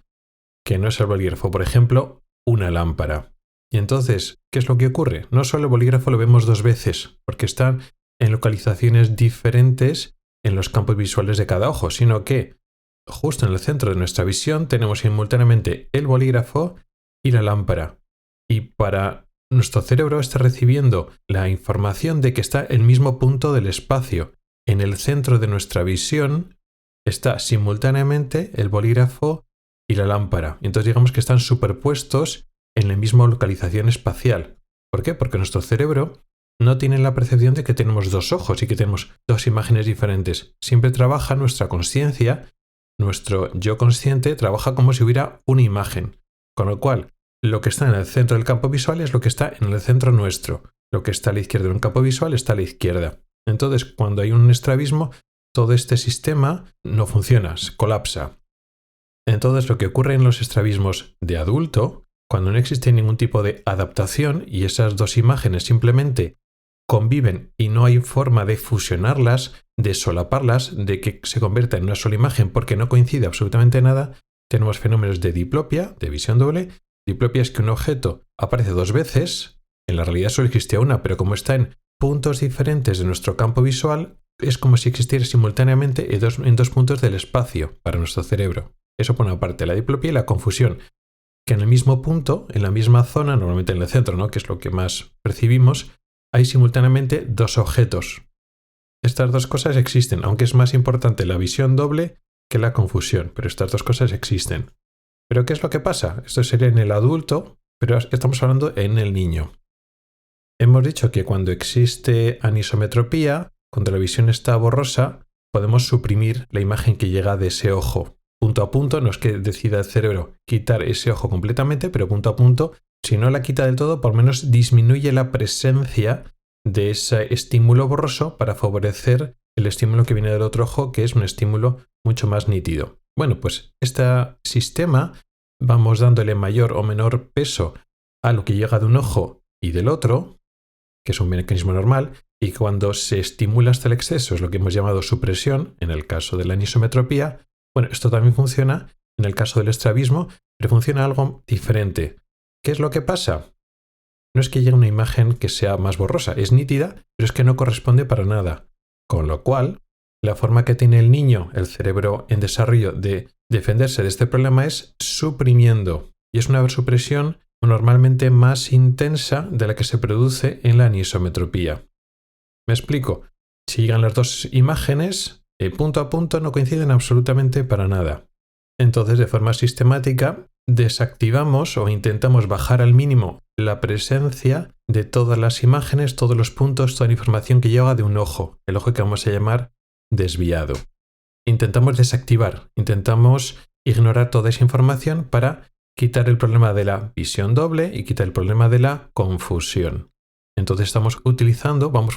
que no es el bolígrafo, por ejemplo, una lámpara. Y entonces, ¿qué es lo que ocurre? No solo el bolígrafo lo vemos dos veces, porque están en localizaciones diferentes en los campos visuales de cada ojo, sino que justo en el centro de nuestra visión tenemos simultáneamente el bolígrafo y la lámpara. Y para nuestro cerebro está recibiendo la información de que está el mismo punto del espacio. En el centro de nuestra visión está simultáneamente el bolígrafo y la lámpara. Entonces digamos que están superpuestos en la misma localización espacial. ¿Por qué? Porque nuestro cerebro no tiene la percepción de que tenemos dos ojos y que tenemos dos imágenes diferentes. Siempre trabaja nuestra consciencia, nuestro yo consciente trabaja como si hubiera una imagen. Con lo cual, lo que está en el centro del campo visual es lo que está en el centro nuestro. Lo que está a la izquierda en un campo visual está a la izquierda. Entonces, cuando hay un estrabismo, todo este sistema no funciona, se colapsa. Entonces, lo que ocurre en los estrabismos de adulto, cuando no existe ningún tipo de adaptación y esas dos imágenes simplemente conviven y no hay forma de fusionarlas, de solaparlas, de que se convierta en una sola imagen porque no coincide absolutamente nada, tenemos fenómenos de diplopia, de visión doble. Diplopia es que un objeto aparece dos veces, en la realidad solo existe una, pero como está en puntos diferentes de nuestro campo visual, es como si existiera simultáneamente en dos puntos del espacio para nuestro cerebro. Eso por una parte, la diplopia y la confusión, que en el mismo punto, en la misma zona, normalmente en el centro, ¿no?, que es lo que más percibimos, hay simultáneamente dos objetos. Estas dos cosas existen, aunque es más importante la visión doble que la confusión, pero estas dos cosas existen. ¿Pero qué es lo que pasa? Esto sería en el adulto, pero estamos hablando en el niño. Hemos dicho que cuando existe anisometropía, cuando la visión está borrosa, podemos suprimir la imagen que llega de ese ojo. Punto a punto, no es que decida el cerebro quitar ese ojo completamente, pero punto a punto, si no la quita del todo, por lo menos disminuye la presencia de ese estímulo borroso para favorecer el estímulo que viene del otro ojo, que es un estímulo mucho más nítido. Bueno, pues este sistema vamos dándole mayor o menor peso a lo que llega de un ojo y del otro, que es un mecanismo normal, y cuando se estimula hasta el exceso es lo que hemos llamado supresión, en el caso de la anisometropía. Bueno, esto también funciona en el caso del estrabismo, pero funciona algo diferente. ¿Qué es lo que pasa? No es que llegue una imagen que sea más borrosa, es nítida, pero es que no corresponde para nada. Con lo cual, la forma que tiene el niño, el cerebro en desarrollo, de defenderse de este problema es suprimiendo. Y es una supresión normalmente más intensa de la que se produce en la anisometropía. ¿Me explico? Si llegan las dos imágenes, punto a punto no coinciden absolutamente para nada. Entonces, de forma sistemática, desactivamos o intentamos bajar al mínimo la presencia de todas las imágenes, todos los puntos, toda la información que llega de un ojo, el ojo que vamos a llamar desviado. Intentamos desactivar, intentamos ignorar toda esa información para quitar el problema de la visión doble y quitar el problema de la confusión. Entonces vamos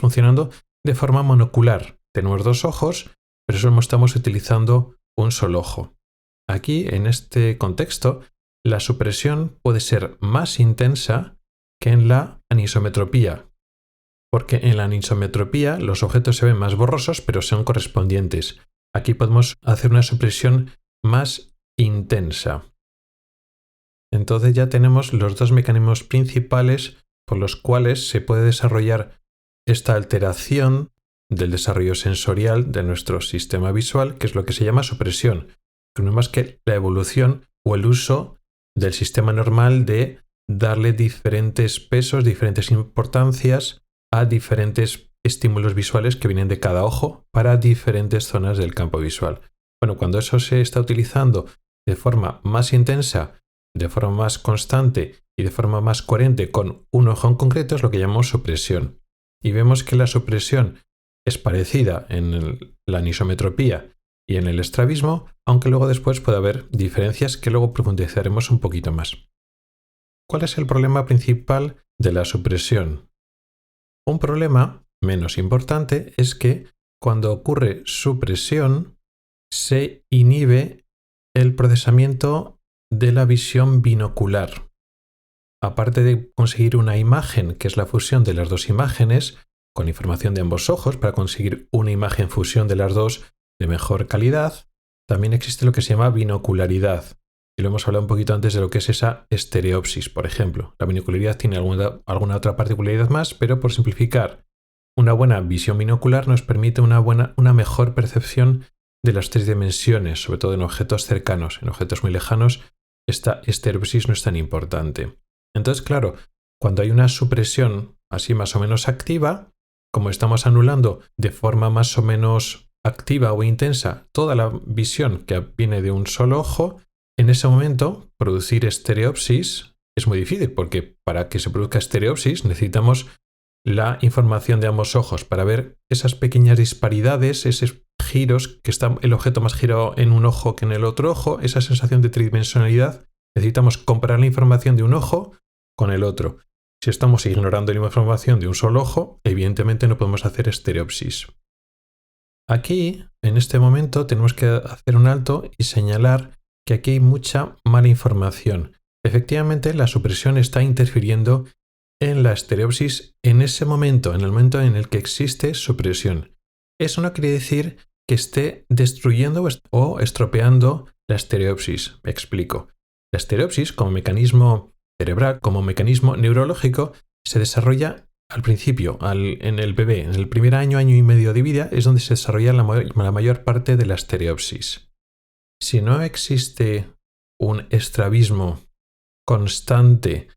funcionando de forma monocular. Tenemos dos ojos, pero solo estamos utilizando un solo ojo. Aquí, en este contexto, la supresión puede ser más intensa que en la anisometropía, porque en la anisometropía los objetos se ven más borrosos, pero son correspondientes. Aquí podemos hacer una supresión más intensa. Entonces ya tenemos los dos mecanismos principales por los cuales se puede desarrollar esta alteración del desarrollo sensorial de nuestro sistema visual, que es lo que se llama supresión, que no es más que la evolución o el uso del sistema normal de darle diferentes pesos, diferentes importancias a diferentes estímulos visuales que vienen de cada ojo para diferentes zonas del campo visual. Bueno, cuando eso se está utilizando de forma más intensa, de forma más constante y de forma más coherente con un ojo en concreto, es lo que llamamos supresión. Y vemos que la supresión es parecida en la anisometropía y en el estrabismo, aunque luego después puede haber diferencias que luego profundizaremos un poquito más. ¿Cuál es el problema principal de la supresión? Un problema menos importante es que cuando ocurre supresión se inhibe el procesamiento de la visión binocular. Aparte de conseguir una imagen, que es la fusión de las dos imágenes, con información de ambos ojos, para conseguir una imagen fusión de las dos de mejor calidad, también existe lo que se llama binocularidad. Y lo hemos hablado un poquito antes de lo que es esa estereopsis, por ejemplo. La binocularidad tiene alguna otra particularidad más, pero por simplificar, una buena visión binocular nos permite una mejor percepción de las tres dimensiones, sobre todo en objetos cercanos. En objetos muy lejanos, esta estereopsis no es tan importante. Entonces, claro, cuando hay una supresión así más o menos activa, como estamos anulando de forma más o menos activa o intensa toda la visión que viene de un solo ojo, en ese momento producir estereopsis es muy difícil, porque para que se produzca estereopsis necesitamos la información de ambos ojos para ver esas pequeñas disparidades, esos giros, que está el objeto más girado en un ojo que en el otro ojo, esa sensación de tridimensionalidad. Necesitamos comparar la información de un ojo con el otro. Si estamos ignorando la información de un solo ojo, evidentemente no podemos hacer estereopsis. Aquí, en este momento, tenemos que hacer un alto y señalar que aquí hay mucha mala información. Efectivamente, la supresión está interfiriendo en la estereopsis en ese momento, en el momento en el que existe supresión. Eso no quiere decir que esté destruyendo o estropeando la estereopsis. Me explico. La estereopsis, como mecanismo cerebral, como mecanismo neurológico, se desarrolla al principio, en el bebé. En el primer año y medio de vida es donde se desarrolla la mayor parte de la estereopsis. Si no existe un estrabismo constante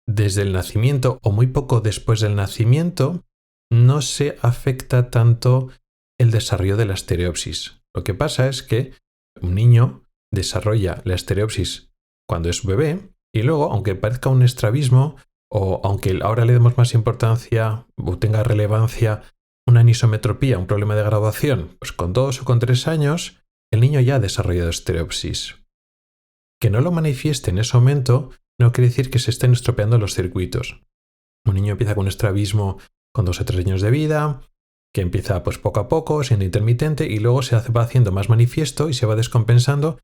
desde el nacimiento o muy poco después del nacimiento, no se afecta tanto el desarrollo de la estereopsis. Lo que pasa es que un niño desarrolla la estereopsis cuando es bebé y luego, aunque parezca un estrabismo o aunque ahora le demos más importancia o tenga relevancia una anisometropía, un problema de graduación, pues con 2 o con 3 años el niño ya ha desarrollado estereopsis. Que no lo manifieste en ese momento no quiere decir que se estén estropeando los circuitos. Un niño empieza con un estrabismo con 2 o 3 años de vida, que empieza pues poco a poco, siendo intermitente, y luego va haciendo más manifiesto y se va descompensando.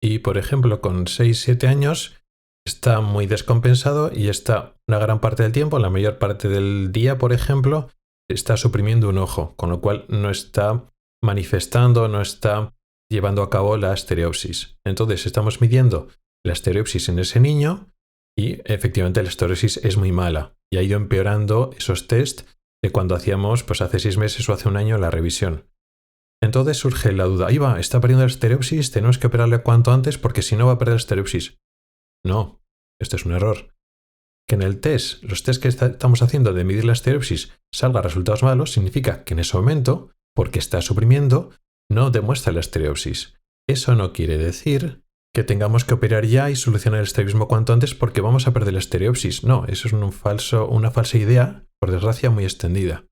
Y, por ejemplo, con 6-7 años está muy descompensado y está una gran parte del tiempo, la mayor parte del día, por ejemplo, está suprimiendo un ojo, con lo cual no está manifestando, no está llevando a cabo la estereopsis. Entonces estamos midiendo la estereopsis en ese niño y efectivamente la estereopsis es muy mala y ha ido empeorando esos test de cuando hacíamos pues hace 6 meses o hace un año la revisión. Entonces surge la duda, ahí va, está perdiendo la estereopsis, tenemos que operarle cuanto antes porque si no va a perder la estereopsis. No, esto es un error. Que en el test, los test que estamos haciendo de medir la estereopsis salgan resultados malos significa que en ese momento, porque está suprimiendo, no demuestra la estereopsis. Eso no quiere decir que tengamos que operar ya y solucionar el estrabismo cuanto antes porque vamos a perder la estereopsis. No, eso es una falsa idea, por desgracia, muy extendida.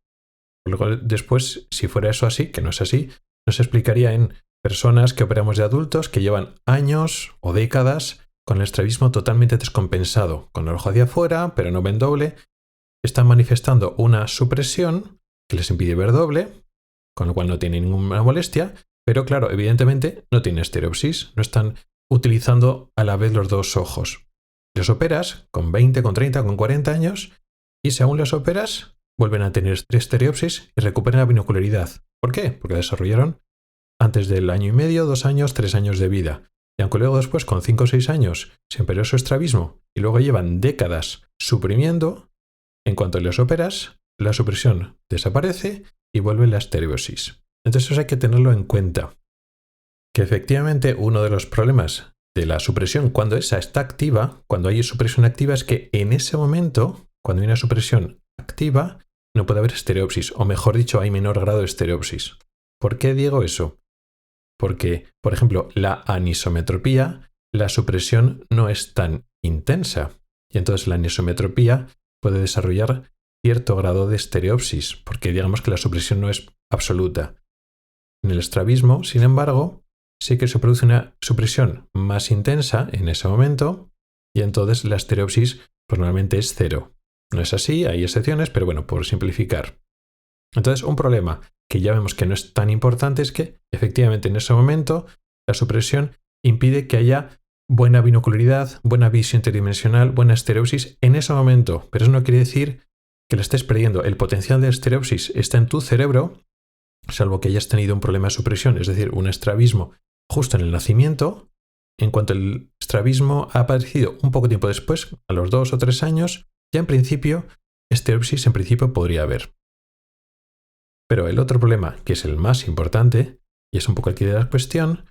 Luego, después, si fuera eso así, que no es así, nos explicaría en personas que operamos de adultos que llevan años o décadas con el estrabismo totalmente descompensado, con el ojo hacia afuera, pero no ven doble, están manifestando una supresión que les impide ver doble, con lo cual no tienen ninguna molestia, pero claro, evidentemente no tienen estereopsis, no están utilizando a la vez los dos ojos. Los operas con 20, con 30, con 40 años y según los operas vuelven a tener estereopsis y recuperan la binocularidad. ¿Por qué? Porque desarrollaron antes del año y medio, 2 años, 3 años de vida. Y aunque luego después con 5 o 6 años se empeoró su estrabismo y luego llevan décadas suprimiendo, en cuanto les operas, la supresión desaparece y vuelve la estereosis. Entonces eso hay que tenerlo en cuenta. Que efectivamente uno de los problemas de la supresión cuando esa está activa, cuando hay supresión activa, es que en ese momento, cuando hay una supresión activa, no puede haber estereopsis, o mejor dicho, hay menor grado de estereopsis. ¿Por qué digo eso? Porque, por ejemplo, la anisometropía, la supresión no es tan intensa, y entonces la anisometropía puede desarrollar cierto grado de estereopsis, porque digamos que la supresión no es absoluta. En el estrabismo, sin embargo, sí que se produce una supresión más intensa en ese momento, y entonces la estereopsis normalmente es 0. No es así, hay excepciones, pero bueno, por simplificar. Entonces, un problema que ya vemos que no es tan importante es que efectivamente en ese momento la supresión impide que haya buena binocularidad, buena visión tridimensional, buena estereopsis en ese momento, pero eso no quiere decir que lo estés perdiendo. El potencial de estereopsis está en tu cerebro, salvo que hayas tenido un problema de supresión, es decir, un estrabismo justo en el nacimiento. En cuanto el estrabismo ha aparecido un poco tiempo después, a los 2 o 3 años, ya en principio, estereopsis en principio podría haber. Pero el otro problema, que es el más importante, y es un poco aquí de la cuestión,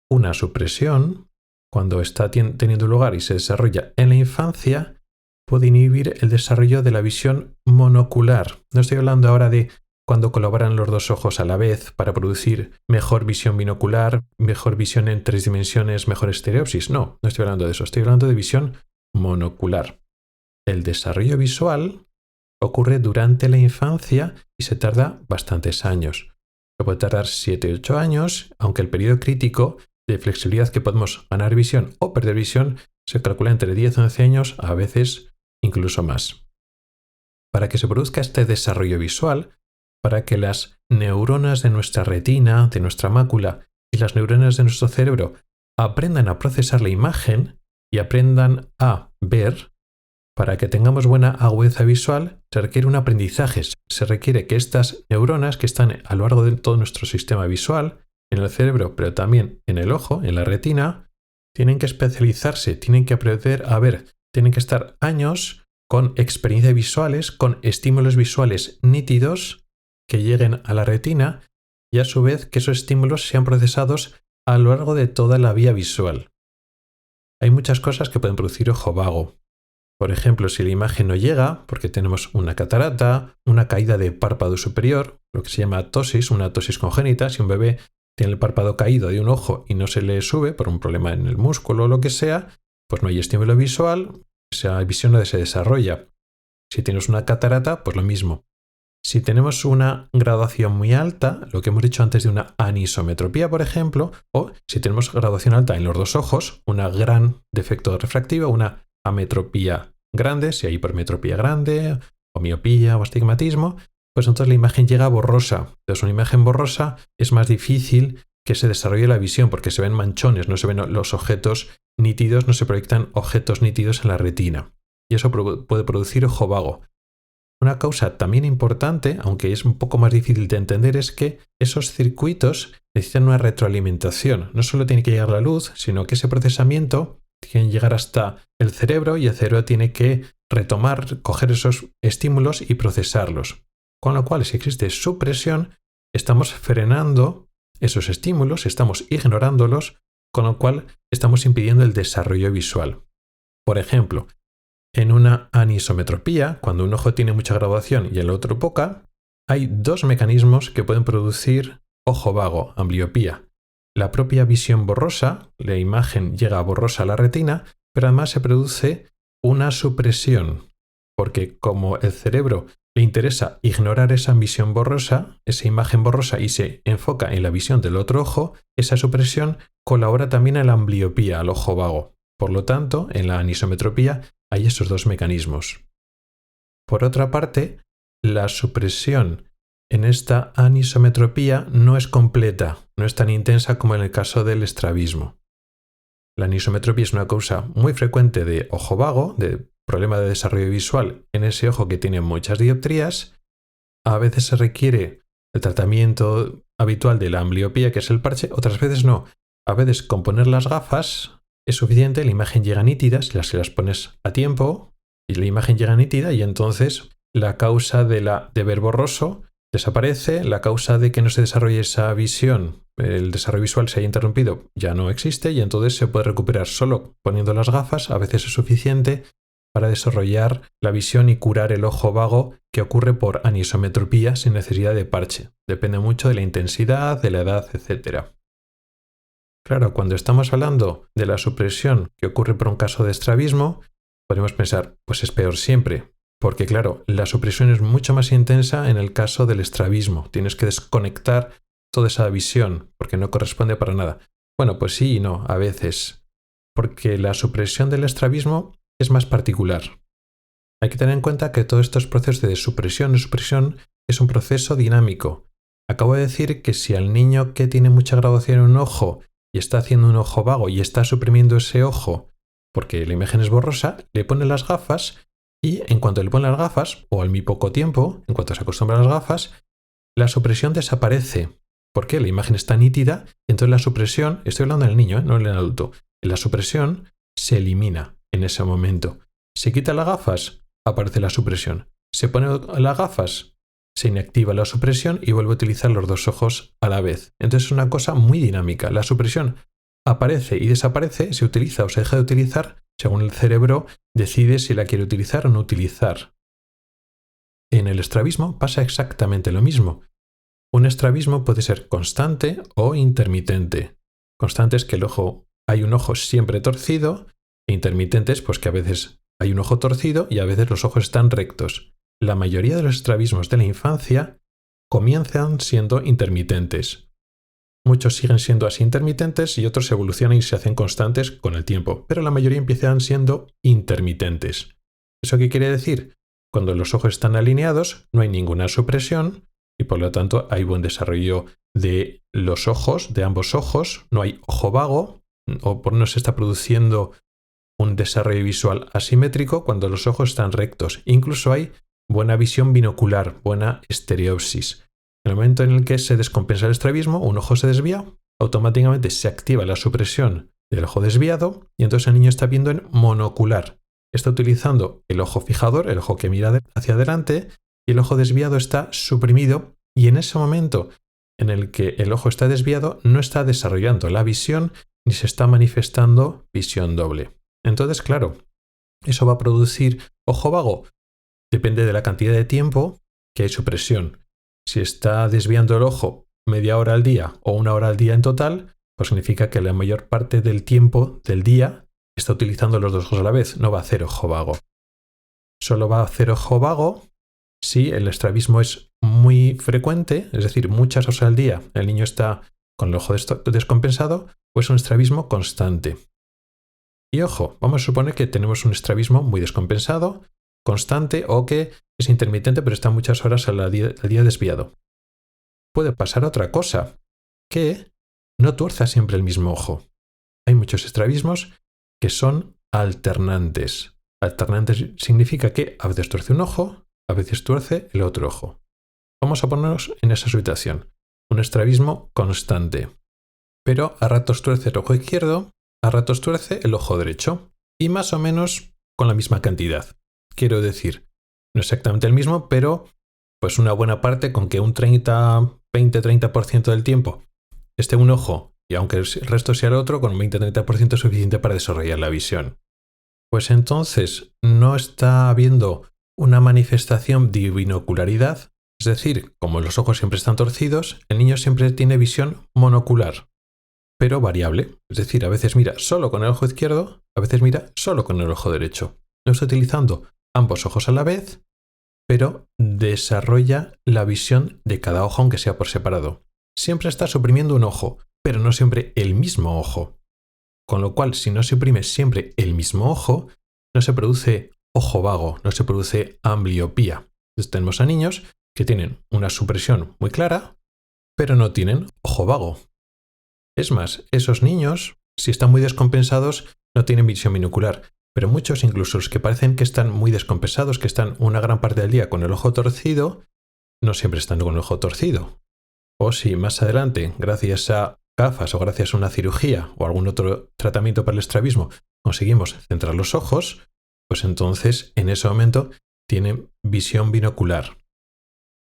una supresión, cuando está teniendo lugar y se desarrolla en la infancia, puede inhibir el desarrollo de la visión monocular. No estoy hablando ahora de cuando colaboran los dos ojos a la vez para producir mejor visión binocular, mejor visión en 3 dimensiones, mejor estereopsis. No estoy hablando de eso, estoy hablando de visión monocular. El desarrollo visual ocurre durante la infancia y se tarda bastantes años. Se puede tardar 7 u 8 años, aunque el periodo crítico de flexibilidad que podemos ganar visión o perder visión se calcula entre 10 o 11 años, a veces incluso más. Para que se produzca este desarrollo visual, para que las neuronas de nuestra retina, de nuestra mácula y las neuronas de nuestro cerebro aprendan a procesar la imagen y aprendan a ver, para que tengamos buena agudeza visual, se requiere un aprendizaje. Se requiere que estas neuronas que están a lo largo de todo nuestro sistema visual, en el cerebro, pero también en el ojo, en la retina, tienen que especializarse, tienen que aprender a ver, tienen que estar años con experiencias visuales, con estímulos visuales nítidos que lleguen a la retina y a su vez que esos estímulos sean procesados a lo largo de toda la vía visual. Hay muchas cosas que pueden producir ojo vago. Por ejemplo, si la imagen no llega, porque tenemos una catarata, una caída de párpado superior, lo que se llama ptosis, una ptosis congénita, si un bebé tiene el párpado caído de un ojo y no se le sube por un problema en el músculo o lo que sea, pues no hay estímulo visual, esa visión no se desarrolla. Si tienes una catarata, pues lo mismo. Si tenemos una graduación muy alta, lo que hemos dicho antes de una anisometropía, por ejemplo, o si tenemos graduación alta en los dos ojos, una gran defecto refractivo, una ametropía grande, si hay hipermetropía grande, o miopía o astigmatismo, pues entonces la imagen llega borrosa. Entonces una imagen borrosa es más difícil que se desarrolle la visión porque se ven manchones, no se ven los objetos nítidos, no se proyectan objetos nítidos en la retina. Y eso puede producir ojo vago. Una causa también importante, aunque es un poco más difícil de entender, es que esos circuitos necesitan una retroalimentación. No solo tiene que llegar la luz, sino que ese procesamiento tiene que llegar hasta el cerebro y el cerebro tiene que retomar, coger esos estímulos y procesarlos. Con lo cual, si existe supresión, estamos frenando esos estímulos, estamos ignorándolos, con lo cual estamos impidiendo el desarrollo visual. Por ejemplo, en una anisometropía, cuando un ojo tiene mucha graduación y el otro poca, hay 2 mecanismos que pueden producir ojo vago, ambliopía. La propia visión borrosa, la imagen llega borrosa a la retina, pero además se produce una supresión, porque como el cerebro le interesa ignorar esa visión borrosa, esa imagen borrosa y se enfoca en la visión del otro ojo, esa supresión colabora también a la ambliopía, al ojo vago. Por lo tanto, en la anisometropía hay esos 2 mecanismos. Por otra parte, la supresión en esta anisometropía no es completa, no es tan intensa como en el caso del estrabismo. La anisometropía es una causa muy frecuente de ojo vago, de problema de desarrollo visual en ese ojo que tiene muchas dioptrías. A veces se requiere el tratamiento habitual de la ambliopía, que es el parche, otras veces no. A veces con poner las gafas es suficiente, la imagen llega nítida, si las pones a tiempo y la imagen llega nítida y entonces la causa de ver borroso desaparece, la causa de que no se desarrolle esa visión, el desarrollo visual se haya interrumpido, ya no existe y entonces se puede recuperar solo poniendo las gafas, a veces es suficiente para desarrollar la visión y curar el ojo vago que ocurre por anisometropía sin necesidad de parche. Depende mucho de la intensidad, de la edad, etc. Claro, cuando estamos hablando de la supresión que ocurre por un caso de estrabismo, podemos pensar, pues es peor siempre, porque claro, la supresión es mucho más intensa en el caso del estrabismo. Tienes que desconectar toda esa visión, porque no corresponde para nada. Bueno, pues sí y no, a veces, porque la supresión del estrabismo es más particular. Hay que tener en cuenta que todos estos procesos de supresión y supresión es un proceso dinámico. Acabo de decir que si al niño que tiene mucha graduación en un ojo y está haciendo un ojo vago y está suprimiendo ese ojo porque la imagen es borrosa, le pone las gafas y en cuanto le pone las gafas, o al muy poco tiempo, en cuanto se acostumbra a las gafas, la supresión desaparece. ¿Por qué? La imagen está nítida, entonces la supresión, estoy hablando del niño, no del adulto, la supresión se elimina en ese momento. Se quita las gafas, aparece la supresión. Se pone las gafas, se inactiva la supresión y vuelve a utilizar los dos ojos a la vez. Entonces es una cosa muy dinámica. La supresión aparece y desaparece, se utiliza o se deja de utilizar según el cerebro decide si la quiere utilizar o no utilizar. En el estrabismo pasa exactamente lo mismo. Un estrabismo puede ser constante o intermitente. Constante es que hay un ojo siempre torcido, e intermitente es pues que a veces hay un ojo torcido y a veces los ojos están rectos. La mayoría de los estrabismos de la infancia comienzan siendo intermitentes. Muchos siguen siendo así intermitentes y otros evolucionan y se hacen constantes con el tiempo, pero la mayoría empiezan siendo intermitentes. ¿Eso qué quiere decir? Cuando los ojos están alineados no hay ninguna supresión y por lo tanto hay buen desarrollo de los ojos, de ambos ojos, no hay ojo vago o no se está produciendo un desarrollo visual asimétrico cuando los ojos están rectos. Incluso hay buena visión binocular, buena estereopsis. En el momento en el que se descompensa el estrabismo, un ojo se desvía, automáticamente se activa la supresión del ojo desviado y entonces el niño está viendo en monocular. Está utilizando el ojo fijador, el ojo que mira hacia adelante, y el ojo desviado está suprimido y en ese momento en el que el ojo está desviado no está desarrollando la visión ni se está manifestando visión doble. Entonces, claro, eso va a producir ojo vago. Depende de la cantidad de tiempo que hay supresión. Si está desviando el ojo media hora al día o una hora al día en total, pues significa que la mayor parte del tiempo del día está utilizando los dos ojos a la vez, no va a hacer ojo vago. Solo va a hacer ojo vago si el estrabismo es muy frecuente, es decir, muchas horas al día el niño está con el ojo descompensado, o es un estrabismo constante. Y ojo, vamos a suponer que tenemos un estrabismo muy descompensado, constante o que es intermitente pero está muchas horas al día desviado. Puede pasar otra cosa, que no tuerza siempre el mismo ojo. Hay muchos estrabismos que son alternantes. Alternantes significa que a veces tuerce un ojo, a veces tuerce el otro ojo. Vamos a ponernos en esa situación. Un estrabismo constante. Pero a ratos tuerce el ojo izquierdo, a ratos tuerce el ojo derecho. Y más o menos con la misma cantidad. Quiero decir, no exactamente el mismo, pero pues una buena parte con que un 20-30% del tiempo esté un ojo y aunque el resto sea el otro, con un 20-30% es suficiente para desarrollar la visión. Pues entonces no está habiendo una manifestación de binocularidad, es decir, como los ojos siempre están torcidos, el niño siempre tiene visión monocular, pero variable, es decir, a veces mira solo con el ojo izquierdo, a veces mira solo con el ojo derecho. No está utilizando ambos ojos a la vez, pero desarrolla la visión de cada ojo aunque sea por separado. Siempre está suprimiendo un ojo, pero no siempre el mismo ojo. Con lo cual, si no se suprime siempre el mismo ojo, no se produce ojo vago, no se produce ambliopía. Entonces tenemos a niños que tienen una supresión muy clara, pero no tienen ojo vago. Es más, esos niños, si están muy descompensados, no tienen visión binocular. Pero muchos, incluso los que parecen que están muy descompensados, que están una gran parte del día con el ojo torcido, no siempre están con el ojo torcido. O si más adelante, gracias a gafas o gracias a una cirugía o algún otro tratamiento para el estrabismo, conseguimos centrar los ojos, pues entonces en ese momento tienen visión binocular.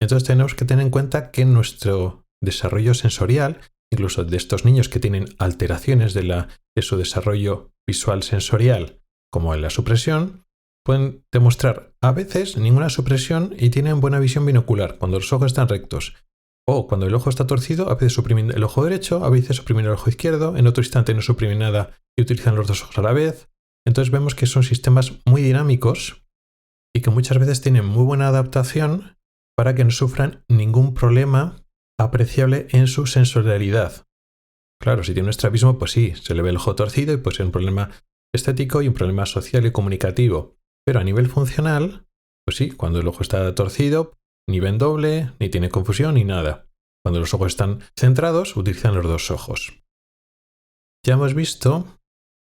Entonces tenemos que tener en cuenta que nuestro desarrollo sensorial, incluso de estos niños que tienen alteraciones de su desarrollo visual sensorial, como en la supresión, pueden demostrar a veces ninguna supresión y tienen buena visión binocular cuando los ojos están rectos. O cuando el ojo está torcido, a veces suprimen el ojo derecho, a veces suprimen el ojo izquierdo, en otro instante no suprimen nada y utilizan los dos ojos a la vez. Entonces vemos que son sistemas muy dinámicos y que muchas veces tienen muy buena adaptación para que no sufran ningún problema apreciable en su sensorialidad. Claro, si tiene un estrabismo, pues sí, se le ve el ojo torcido y puede ser un problema estético y un problema social y comunicativo. Pero a nivel funcional, pues sí, cuando el ojo está torcido, ni ven doble, ni tiene confusión, ni nada. Cuando los ojos están centrados, utilizan los dos ojos. Ya hemos visto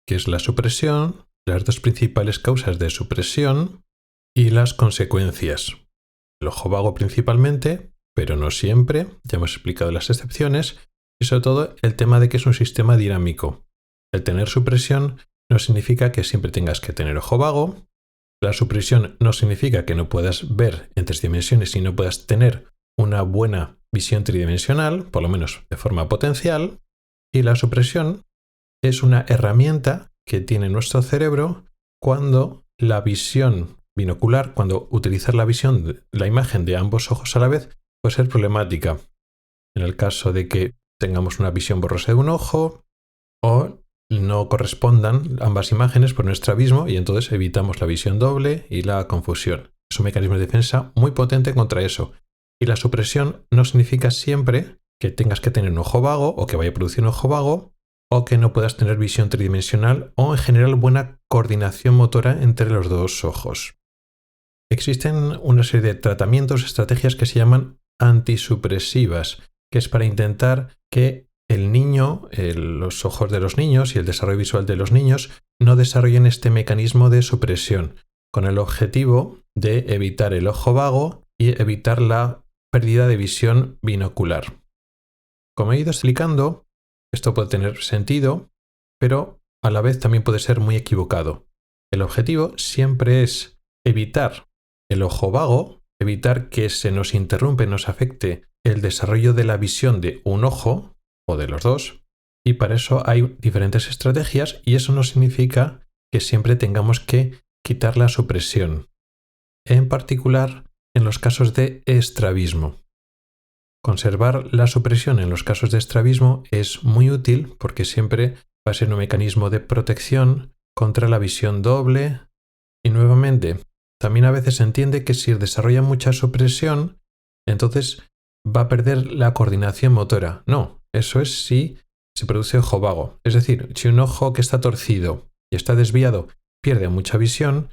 qué es la supresión, las dos principales causas de supresión y las consecuencias. El ojo vago principalmente, pero no siempre, ya hemos explicado las excepciones, y sobre todo el tema de que es un sistema dinámico. El tener supresión no significa que siempre tengas que tener ojo vago. La supresión no significa que no puedas ver en 3 dimensiones y no puedas tener una buena visión tridimensional, por lo menos de forma potencial. Y la supresión es una herramienta que tiene nuestro cerebro cuando la visión binocular, cuando utilizar la imagen de ambos ojos a la vez, puede ser problemática. En el caso de que tengamos una visión borrosa de un ojo o no correspondan ambas imágenes por un estrabismo y entonces evitamos la visión doble y la confusión. Es un mecanismo de defensa muy potente contra eso. Y la supresión no significa siempre que tengas que tener un ojo vago o que vaya a producir un ojo vago o que no puedas tener visión tridimensional o en general buena coordinación motora entre los dos ojos. Existen una serie de tratamientos, estrategias que se llaman antisupresivas, que es para intentar que el niño, los ojos de los niños y el desarrollo visual de los niños no desarrollen este mecanismo de supresión, con el objetivo de evitar el ojo vago y evitar la pérdida de visión binocular. Como he ido explicando, esto puede tener sentido, pero a la vez también puede ser muy equivocado. El objetivo siempre es evitar el ojo vago, evitar que se nos interrumpa y nos afecte el desarrollo de la visión de un ojo o de los dos, y para eso hay diferentes estrategias y eso no significa que siempre tengamos que quitar la supresión, en particular en los casos de estrabismo. Conservar la supresión en los casos de estrabismo es muy útil porque siempre va a ser un mecanismo de protección contra la visión doble y nuevamente también a veces se entiende que si desarrolla mucha supresión entonces va a perder la coordinación motora. No, eso es si se produce ojo vago. Es decir, si un ojo que está torcido y está desviado pierde mucha visión,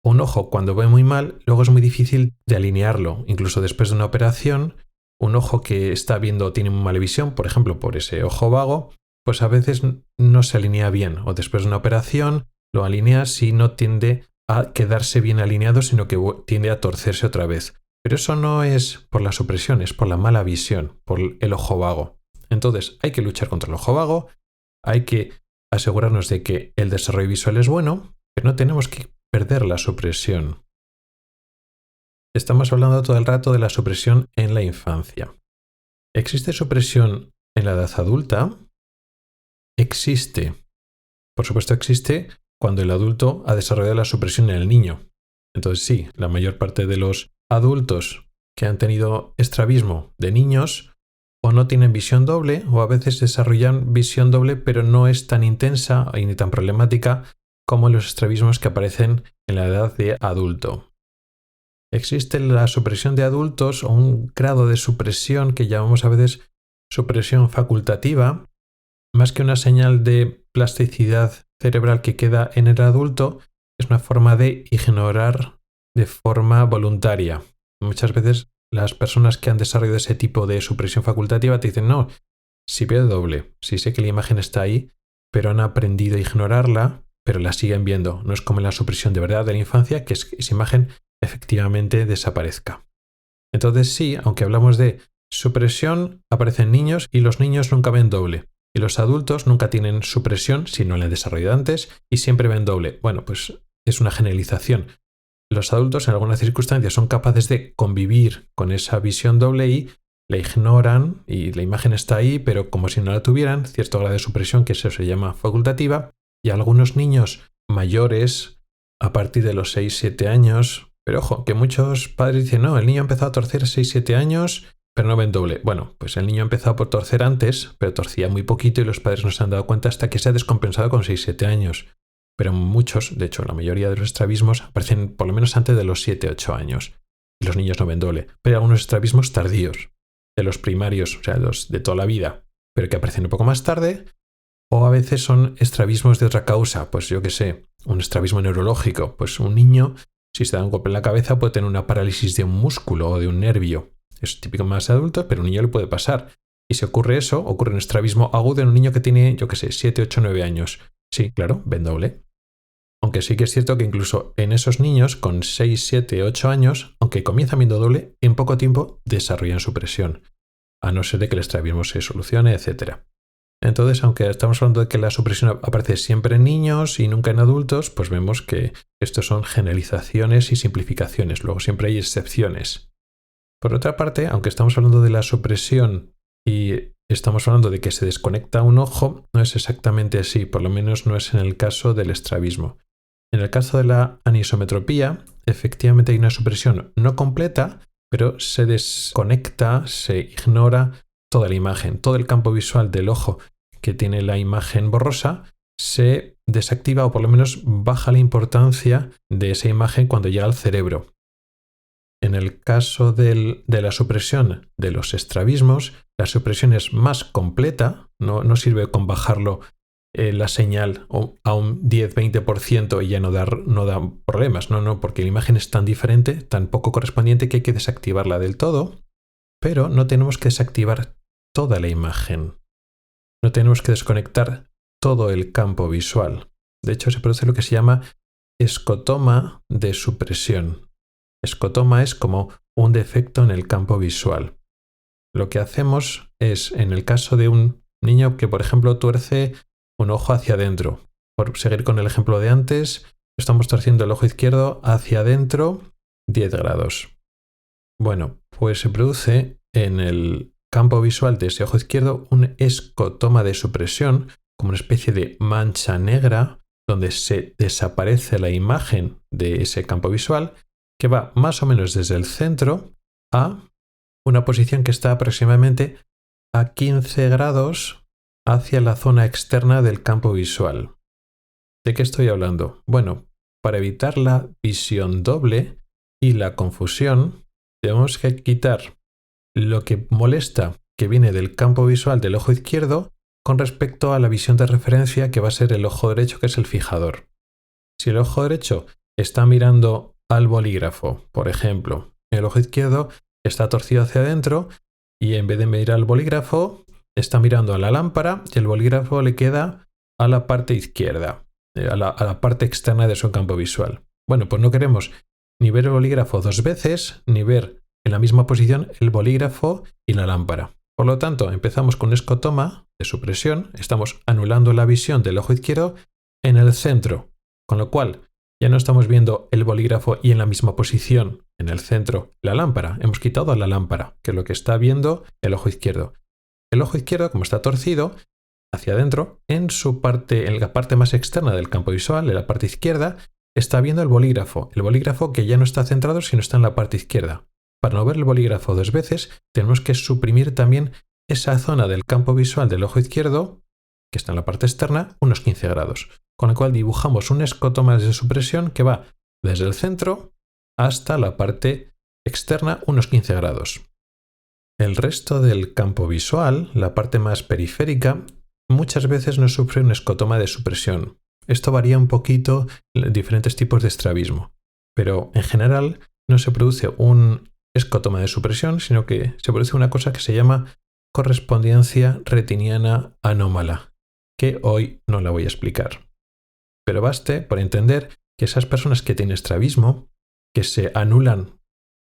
un ojo cuando ve muy mal, luego es muy difícil de alinearlo. Incluso después de una operación, un ojo que está viendo tiene muy mala visión, por ejemplo, por ese ojo vago, pues a veces no se alinea bien. O después de una operación lo alineas y no tiende a quedarse bien alineado, sino que tiende a torcerse otra vez. Pero eso no es por la supresión, es por la mala visión, por el ojo vago. Entonces hay que luchar contra el ojo vago, hay que asegurarnos de que el desarrollo visual es bueno, pero no tenemos que perder la supresión. Estamos hablando todo el rato de la supresión en la infancia. ¿Existe supresión en la edad adulta? Existe. Por supuesto existe cuando el adulto ha desarrollado la supresión en el niño. Entonces sí, la mayor parte de los adultos que han tenido estrabismo de niños o no tienen visión doble o a veces desarrollan visión doble pero no es tan intensa y ni tan problemática como los estrabismos que aparecen en la edad de adulto. Existe la supresión de adultos o un grado de supresión que llamamos a veces supresión facultativa, más que una señal de plasticidad cerebral que queda en el adulto, es una forma de ignorar de forma voluntaria. Muchas veces las personas que han desarrollado ese tipo de supresión facultativa te dicen, no, si veo doble, si sé que la imagen está ahí, pero han aprendido a ignorarla, pero la siguen viendo. No es como en la supresión de verdad de la infancia, que esa imagen efectivamente desaparezca. Entonces sí, aunque hablamos de supresión, aparecen niños y los niños nunca ven doble. Y los adultos nunca tienen supresión si no la han desarrollado antes y siempre ven doble. Bueno, pues es una generalización. los adultos en algunas circunstancias son capaces de convivir con esa visión doble y la ignoran y la imagen está ahí, pero como si no la tuvieran, cierto grado de supresión, que eso se llama facultativa, y algunos niños mayores, a partir de los 6-7 años, pero ojo, que muchos padres dicen, no, el niño ha empezado a torcer a 6-7 años, pero no ven doble. Bueno, pues el niño ha empezado por torcer antes, pero torcía muy poquito y los padres no se han dado cuenta hasta que se ha descompensado con 6-7 años. Pero muchos, de hecho la mayoría de los estrabismos, aparecen por lo menos antes de los 7-8 años. Y los niños no ven doble. Pero hay algunos estrabismos tardíos, de los primarios, o sea, los de toda la vida, pero que aparecen un poco más tarde, o a veces son estrabismos de otra causa, pues yo qué sé, un estrabismo neurológico. Pues un niño, si se da un golpe en la cabeza, puede tener una parálisis de un músculo o de un nervio. Es típico más de adulto, pero a un niño le puede pasar. Y si ocurre eso, ocurre un estrabismo agudo en un niño que tiene, yo qué sé, 7, 8, 9 años. Sí, claro, ven doble. Aunque sí que es cierto que incluso en esos niños con 6, 7, 8 años, aunque comienzan viendo doble, en poco tiempo desarrollan supresión, a no ser de que el estrabismo se solucione, etc. Entonces, aunque estamos hablando de que la supresión aparece siempre en niños y nunca en adultos, pues vemos que estos son generalizaciones y simplificaciones. Luego siempre hay excepciones. Por otra parte, aunque estamos hablando de la supresión y estamos hablando de que se desconecta un ojo, no es exactamente así, por lo menos no es en el caso del estrabismo. En el caso de la anisometropía, efectivamente hay una supresión no completa, pero se desconecta, se ignora toda la imagen. Todo el campo visual del ojo que tiene la imagen borrosa se desactiva o por lo menos baja la importancia de esa imagen cuando llega al cerebro. En el caso de la supresión de los estrabismos, la supresión es más completa, no sirve con bajarlo la señal a un 10-20% y ya no da problemas, no, porque la imagen es tan diferente, tan poco correspondiente que hay que desactivarla del todo, pero no tenemos que desactivar toda la imagen. No tenemos que desconectar todo el campo visual. De hecho, se produce lo que se llama escotoma de supresión. Escotoma es como un defecto en el campo visual. Lo que hacemos es, en el caso de un niño que, por ejemplo, tuerce un ojo hacia adentro. Por seguir con el ejemplo de antes, estamos torciendo el ojo izquierdo hacia adentro 10 grados. Bueno, pues se produce en el campo visual de ese ojo izquierdo un escotoma de supresión, como una especie de mancha negra donde se desaparece la imagen de ese campo visual, que va más o menos desde el centro a una posición que está aproximadamente a 15 grados hacia la zona externa del campo visual. ¿De qué estoy hablando? Bueno, para evitar la visión doble y la confusión, tenemos que quitar lo que molesta que viene del campo visual del ojo izquierdo con respecto a la visión de referencia que va a ser el ojo derecho, que es el fijador. Si el ojo derecho está mirando al bolígrafo, por ejemplo, el ojo izquierdo está torcido hacia adentro y en vez de mirar al bolígrafo, está mirando a la lámpara y el bolígrafo le queda a la parte izquierda, a la parte externa de su campo visual. Bueno, pues no queremos ni ver el bolígrafo dos veces, ni ver en la misma posición el bolígrafo y la lámpara. Por lo tanto, empezamos con un escotoma de supresión, estamos anulando la visión del ojo izquierdo en el centro, con lo cual ya no estamos viendo el bolígrafo y en la misma posición en el centro la lámpara. Hemos quitado a la lámpara, que es lo que está viendo el ojo izquierdo. El ojo izquierdo, como está torcido hacia adentro, en la parte más externa del campo visual, en la parte izquierda, está viendo el bolígrafo que ya no está centrado, sino está en la parte izquierda. Para no ver el bolígrafo dos veces, tenemos que suprimir también esa zona del campo visual del ojo izquierdo, que está en la parte externa, unos 15 grados. Con lo cual dibujamos un escotoma de supresión que va desde el centro hasta la parte externa, unos 15 grados. El resto del campo visual, la parte más periférica, muchas veces no sufre un escotoma de supresión. Esto varía un poquito en diferentes tipos de estrabismo, pero en general no se produce un escotoma de supresión, sino que se produce una cosa que se llama correspondencia retiniana anómala, que hoy no la voy a explicar. Pero baste por entender que esas personas que tienen estrabismo, que se anulan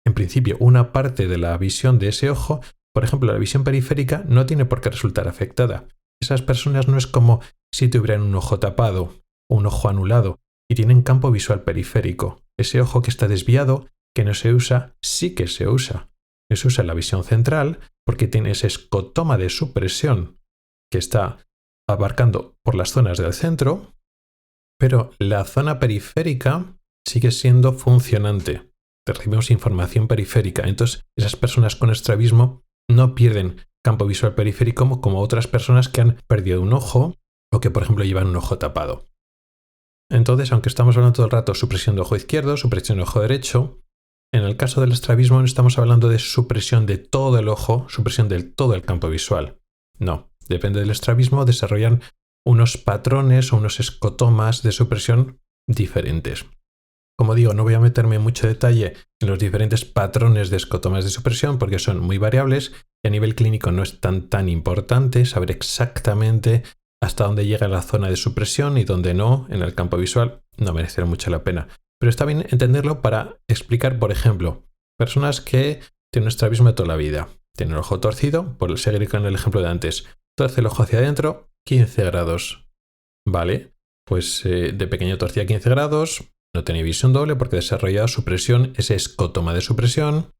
en principio una parte de la visión de ese ojo, por ejemplo, la visión periférica no tiene por qué resultar afectada. Esas personas no es como si tuvieran un ojo tapado o un ojo anulado. y tienen campo visual periférico. Ese ojo que está desviado, que no se usa, sí que se usa. Se usa en la visión central porque tiene ese escotoma de supresión que está abarcando por las zonas del centro, pero la zona periférica sigue siendo funcionante. Recibimos información periférica. Entonces, esas personas con estrabismo no pierden campo visual periférico como otras personas que han perdido un ojo o que, por ejemplo, llevan un ojo tapado. Entonces, aunque estamos hablando todo el rato de supresión de ojo izquierdo, supresión de ojo derecho, en el caso del estrabismo no estamos hablando de supresión de todo el ojo, supresión de todo el campo visual. No, depende del estrabismo, desarrollan unos patrones o unos escotomas de supresión diferentes. Como digo, no voy a meterme en mucho detalle en los diferentes patrones de escotomas de supresión porque son muy variables y a nivel clínico no es tan importante saber exactamente hasta dónde llega la zona de supresión y dónde no en el campo visual. No merece mucho la pena. Pero está bien entenderlo para explicar, por ejemplo, personas que tienen un estrabismo de toda la vida. Tienen el ojo torcido, por seguir con el ejemplo de antes. Torce el ojo hacia adentro, 15 grados. Vale, pues de pequeño torcía 15 grados, no tenía visión doble porque desarrollaba supresión, ese escotoma de supresión.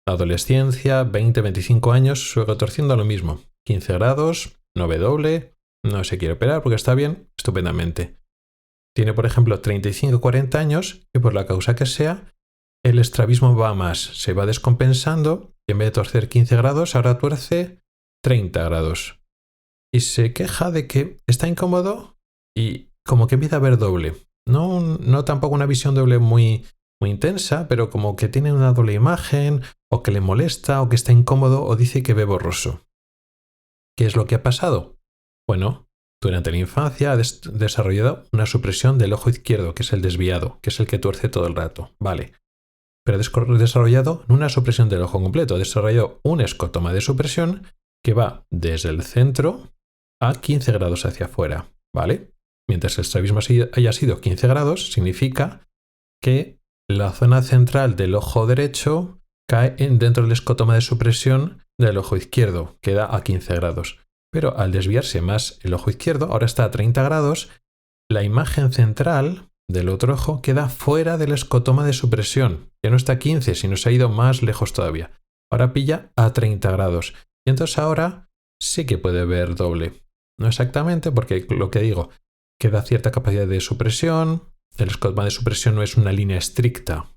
Adolescencia, 20-25 años, sigue torciendo lo mismo. 15 grados, no ve doble, no se quiere operar porque está bien, estupendamente. Tiene, por ejemplo, 35-40 años y por la causa que sea, el estrabismo va más, se va descompensando y en vez de torcer 15 grados, ahora tuerce 30 grados. Y se queja de que está incómodo y como que empieza a ver doble. No tampoco una visión doble muy intensa, pero como que tiene una doble imagen, o que le molesta, o que está incómodo, o dice que ve borroso. ¿Qué es lo que ha pasado? Bueno, durante la infancia ha desarrollado una supresión del ojo izquierdo, que es el desviado, que es el que tuerce todo el rato. Vale. Pero ha desarrollado no una supresión del ojo completo, ha desarrollado un escotoma de supresión que va desde el centro a 15 grados hacia afuera. ¿Vale? Mientras el estrabismo haya sido 15 grados, significa que la zona central del ojo derecho cae dentro del escotoma de supresión del ojo izquierdo, queda a 15 grados. Pero al desviarse más el ojo izquierdo, ahora está a 30 grados, la imagen central del otro ojo queda fuera del escotoma de supresión. Ya no está a 15, sino se ha ido más lejos todavía. Ahora pilla a 30 grados. Y entonces ahora sí que puede ver doble. No exactamente, porque lo que digo, queda cierta capacidad de supresión. El escotoma de supresión no es una línea estricta.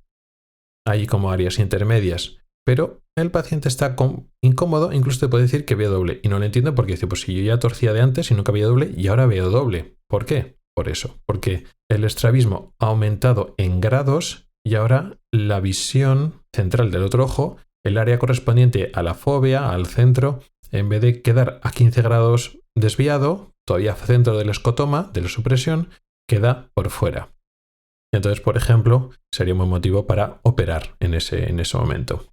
Hay como áreas intermedias. Pero el paciente está incómodo, incluso te puede decir que ve doble. Y no lo entiendo porque dice, pues si yo ya torcía de antes y nunca veía doble y ahora veo doble. ¿Por qué? Por eso. Porque el estrabismo ha aumentado en grados y ahora la visión central del otro ojo, el área correspondiente a la fóvea, al centro, en vez de quedar a 15 grados desviado, todavía centro del escotoma, de la supresión, queda por fuera. Entonces, por ejemplo, sería un buen motivo para operar en ese momento.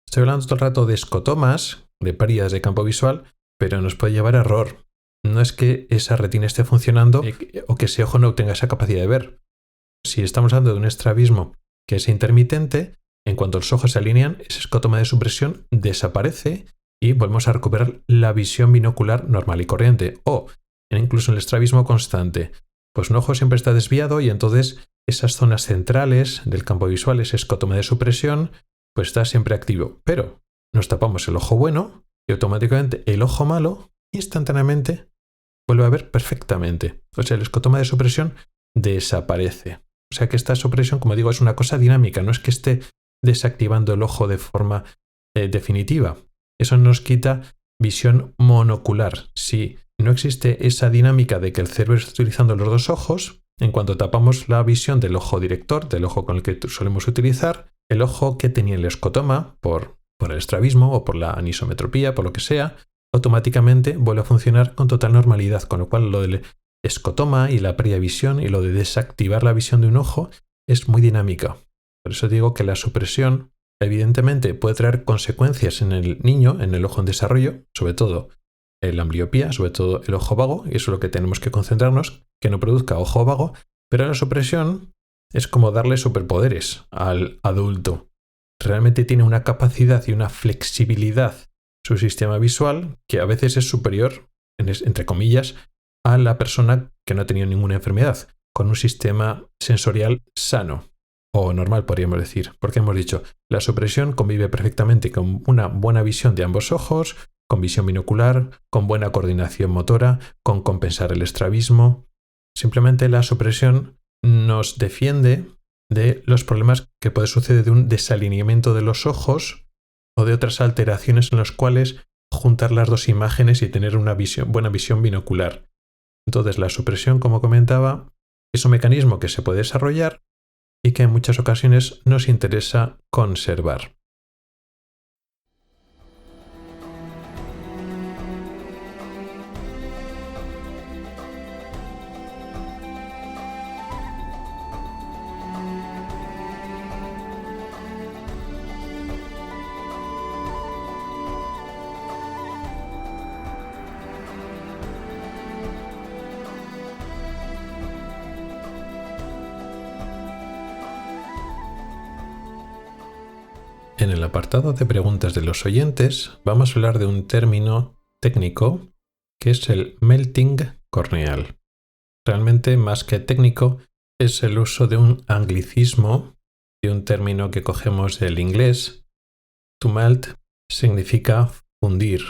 Estoy hablando todo el rato de escotomas, de pérdidas de campo visual, pero nos puede llevar a error. No es que esa retina esté funcionando o que ese ojo no tenga esa capacidad de ver. Si estamos hablando de un estrabismo que es intermitente, en cuanto los ojos se alinean, ese escotoma de supresión desaparece y volvemos a recuperar la visión binocular normal y corriente. O incluso en el estrabismo constante, pues un ojo siempre está desviado y entonces esas zonas centrales del campo visual, ese escotoma de supresión, pues está siempre activo. Pero nos tapamos el ojo bueno y automáticamente el ojo malo instantáneamente vuelve a ver perfectamente. O sea, el escotoma de supresión desaparece. O sea que esta supresión, como digo, es una cosa dinámica, no es que esté desactivando el ojo de forma definitiva. Eso nos quita visión monocular. Si no existe esa dinámica de que el cerebro está utilizando los dos ojos, en cuanto tapamos la visión del ojo director, del ojo con el que solemos utilizar, el ojo que tenía el escotoma por el estrabismo o por la anisometropía, por lo que sea, automáticamente vuelve a funcionar con total normalidad, con lo cual lo del escotoma y la pérdida de visión y lo de desactivar la visión de un ojo es muy dinámica. Por eso digo que la supresión evidentemente puede traer consecuencias en el niño, en el ojo en desarrollo, sobre todo la ambliopía, sobre todo el ojo vago, y eso es lo que tenemos que concentrarnos, que no produzca ojo vago, pero la supresión es como darle superpoderes al adulto. Realmente tiene una capacidad y una flexibilidad su sistema visual que a veces es superior, entre comillas, a la persona que no ha tenido ninguna enfermedad. con un sistema sensorial sano o normal, podríamos decir, porque hemos dicho, la supresión convive perfectamente con una buena visión de ambos ojos, con visión binocular, con buena coordinación motora, con compensar el estrabismo. Simplemente la supresión nos defiende de los problemas que puede suceder de un desalineamiento de los ojos o de otras alteraciones en las cuales juntar las dos imágenes y tener una buena visión binocular. Entonces, la supresión, como comentaba, es un mecanismo que se puede desarrollar y que en muchas ocasiones nos interesa conservar. En el apartado de preguntas de los oyentes vamos a hablar de un término técnico que es el melting corneal. Realmente, más que técnico, es el uso de un anglicismo, de un término que cogemos del inglés. To melt significa fundir,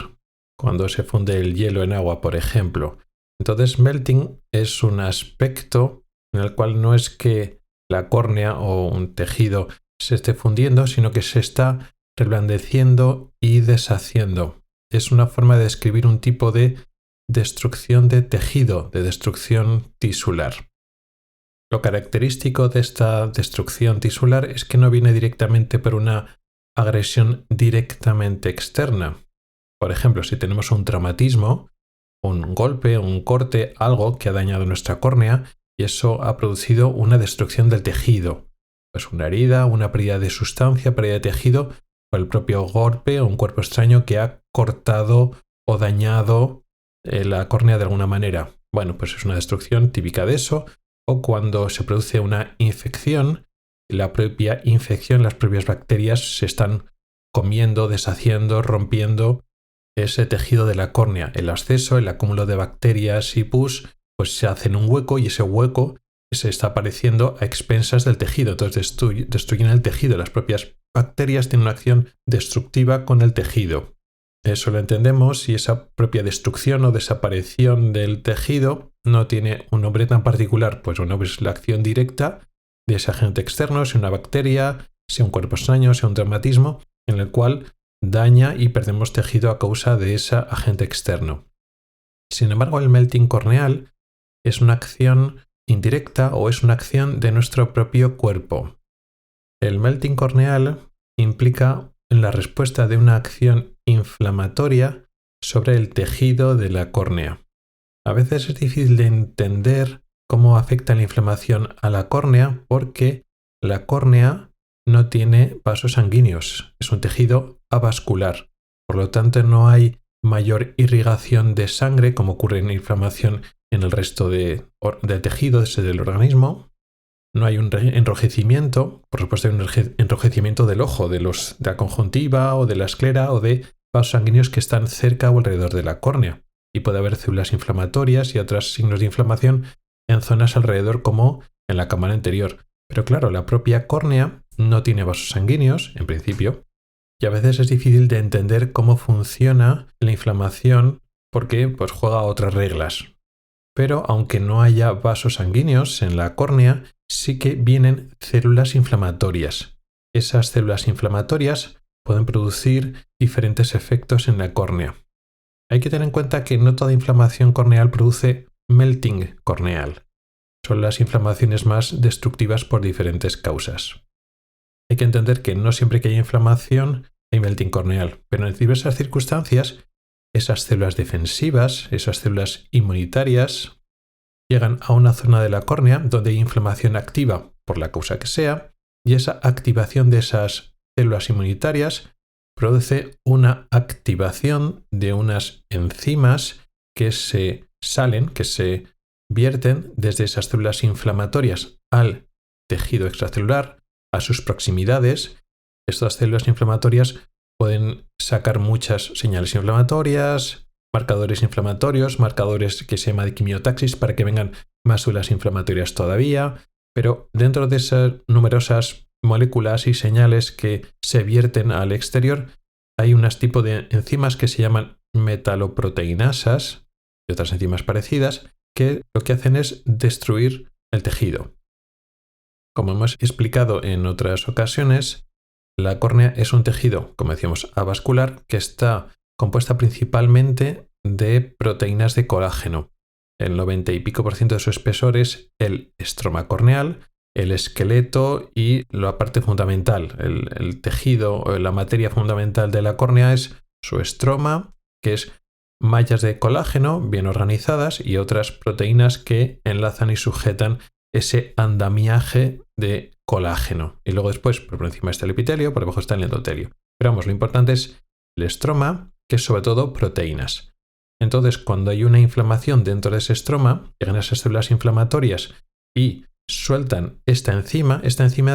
cuando se funde el hielo en agua, por ejemplo. Entonces, melting es un aspecto en el cual no es que la córnea o un tejido se esté fundiendo, sino que se está reblandeciendo y deshaciendo. Es una forma de describir un tipo de destrucción de tejido, de destrucción tisular. Lo característico de esta destrucción tisular es que no viene directamente por una agresión directamente externa. Por ejemplo, si tenemos un traumatismo, un golpe, un corte, algo que ha dañado nuestra córnea y eso ha producido una destrucción del tejido. Pues una herida, una pérdida de sustancia, pérdida de tejido, o el propio golpe o un cuerpo extraño que ha cortado o dañado la córnea de alguna manera. Bueno, pues es una destrucción típica de eso. O cuando se produce una infección, la propia infección, las propias bacterias se están comiendo, deshaciendo, rompiendo ese tejido de la córnea. El absceso, el acúmulo de bacterias y pus, pues se hace en un hueco y ese hueco se está apareciendo a expensas del tejido. Entonces destruyen el tejido. Las propias bacterias tienen una acción destructiva con el tejido. Eso lo entendemos y esa propia destrucción o desaparición del tejido no tiene un nombre tan particular. Pues bueno, pues la acción directa de ese agente externo, sea una bacteria, sea un cuerpo extraño, sea un traumatismo, en el cual daña y perdemos tejido a causa de ese agente externo. Sin embargo, el melting corneal es una acción indirecta o es una acción de nuestro propio cuerpo. El melting corneal implica la respuesta de una acción inflamatoria sobre el tejido de la córnea. A veces es difícil de entender cómo afecta la inflamación a la córnea porque la córnea no tiene vasos sanguíneos, es un tejido avascular. Por lo tanto, no hay mayor irrigación de sangre como ocurre en la inflamación en el resto del tejido del organismo. No hay un enrojecimiento, por supuesto hay un enrojecimiento del ojo, de la conjuntiva o de la esclera o de vasos sanguíneos que están cerca o alrededor de la córnea. Y puede haber células inflamatorias y otros signos de inflamación en zonas alrededor como en la cámara anterior. Pero claro, la propia córnea no tiene vasos sanguíneos, en principio, y a veces es difícil de entender cómo funciona la inflamación porque pues juega otras reglas. Pero aunque no haya vasos sanguíneos en la córnea, sí que vienen células inflamatorias. Esas células inflamatorias pueden producir diferentes efectos en la córnea. Hay que tener en cuenta que no toda inflamación corneal produce melting corneal. Son las inflamaciones más destructivas por diferentes causas. Hay que entender que no siempre que haya inflamación hay melting corneal, pero en diversas circunstancias esas células defensivas, esas células inmunitarias, llegan a una zona de la córnea donde hay inflamación activa por la causa que sea, y esa activación de esas células inmunitarias produce una activación de unas enzimas que se vierten desde esas células inflamatorias al tejido extracelular, a sus proximidades. Estas células inflamatorias pueden sacar muchas señales inflamatorias, marcadores inflamatorios, marcadores que se llama de quimiotaxis para que vengan más células inflamatorias todavía, pero dentro de esas numerosas moléculas y señales que se vierten al exterior hay unos tipos de enzimas que se llaman metaloproteinasas y otras enzimas parecidas que lo que hacen es destruir el tejido. Como hemos explicado en otras ocasiones, la córnea es un tejido, como decíamos, avascular que está compuesta principalmente de proteínas de colágeno. El 90 y pico % de su espesor es el estroma corneal, el esqueleto y la parte fundamental, el tejido o la materia fundamental de la córnea es su estroma, que es mallas de colágeno bien organizadas y otras proteínas que enlazan y sujetan ese andamiaje de colágeno. Y luego después, por encima está el epitelio, por debajo está el endotelio. Pero vamos, lo importante es el estroma, que es sobre todo proteínas. Entonces, cuando hay una inflamación dentro de ese estroma, llegan esas células inflamatorias y sueltan esta enzima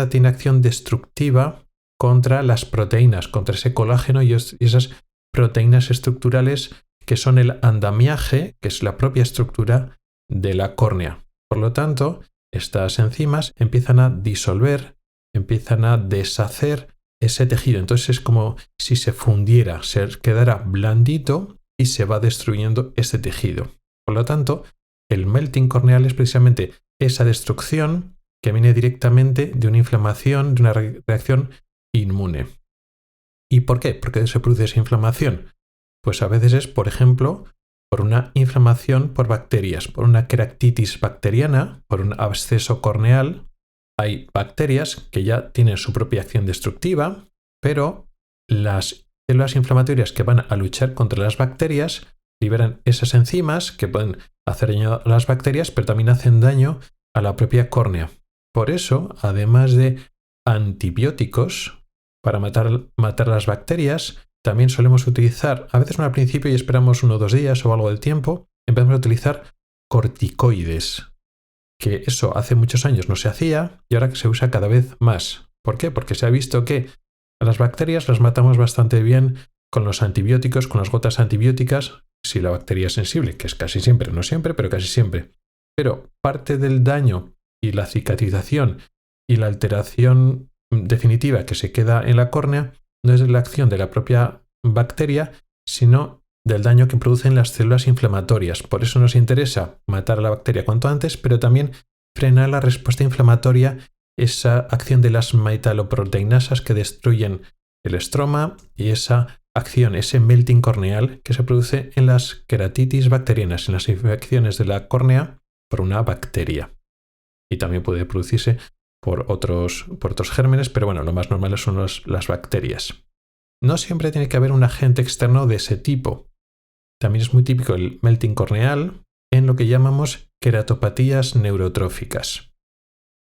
tiene acción destructiva contra las proteínas, contra ese colágeno y esas proteínas estructurales que son el andamiaje, que es la propia estructura de la córnea. Por lo tanto, estas enzimas empiezan a disolver, empiezan a deshacer ese tejido. Entonces es como si se fundiera, se quedara blandito y se va destruyendo ese tejido. Por lo tanto, el melting corneal es precisamente esa destrucción que viene directamente de una inflamación, de una reacción inmune. ¿Y por qué? ¿Por qué se produce esa inflamación? Pues a veces es, por ejemplo, por una inflamación por bacterias, por una queratitis bacteriana, por un absceso corneal. Hay bacterias que ya tienen su propia acción destructiva, pero las células inflamatorias que van a luchar contra las bacterias liberan esas enzimas que pueden hacer daño a las bacterias, pero también hacen daño a la propia córnea. Por eso, además de antibióticos para matar las bacterias, también solemos utilizar, a veces no al principio y esperamos 1 o 2 días o algo de tiempo, empezamos a utilizar corticoides, que eso hace muchos años no se hacía y ahora se usa cada vez más. ¿Por qué? Porque se ha visto que a las bacterias las matamos bastante bien con los antibióticos, con las gotas antibióticas, si la bacteria es sensible, que es casi siempre, no siempre, pero casi siempre. Pero parte del daño y la cicatrización y la alteración definitiva que se queda en la córnea no es de la acción de la propia bacteria, sino del daño que producen las células inflamatorias. Por eso nos interesa matar a la bacteria cuanto antes, pero también frenar la respuesta inflamatoria, esa acción de las metaloproteinasas que destruyen el estroma y esa acción, ese melting corneal que se produce en las queratitis bacterianas, en las infecciones de la córnea por una bacteria. Y también puede producirse por otros gérmenes, pero bueno, lo más normal son las bacterias. No siempre tiene que haber un agente externo de ese tipo. También es muy típico el melting corneal en lo que llamamos queratopatías neurotróficas.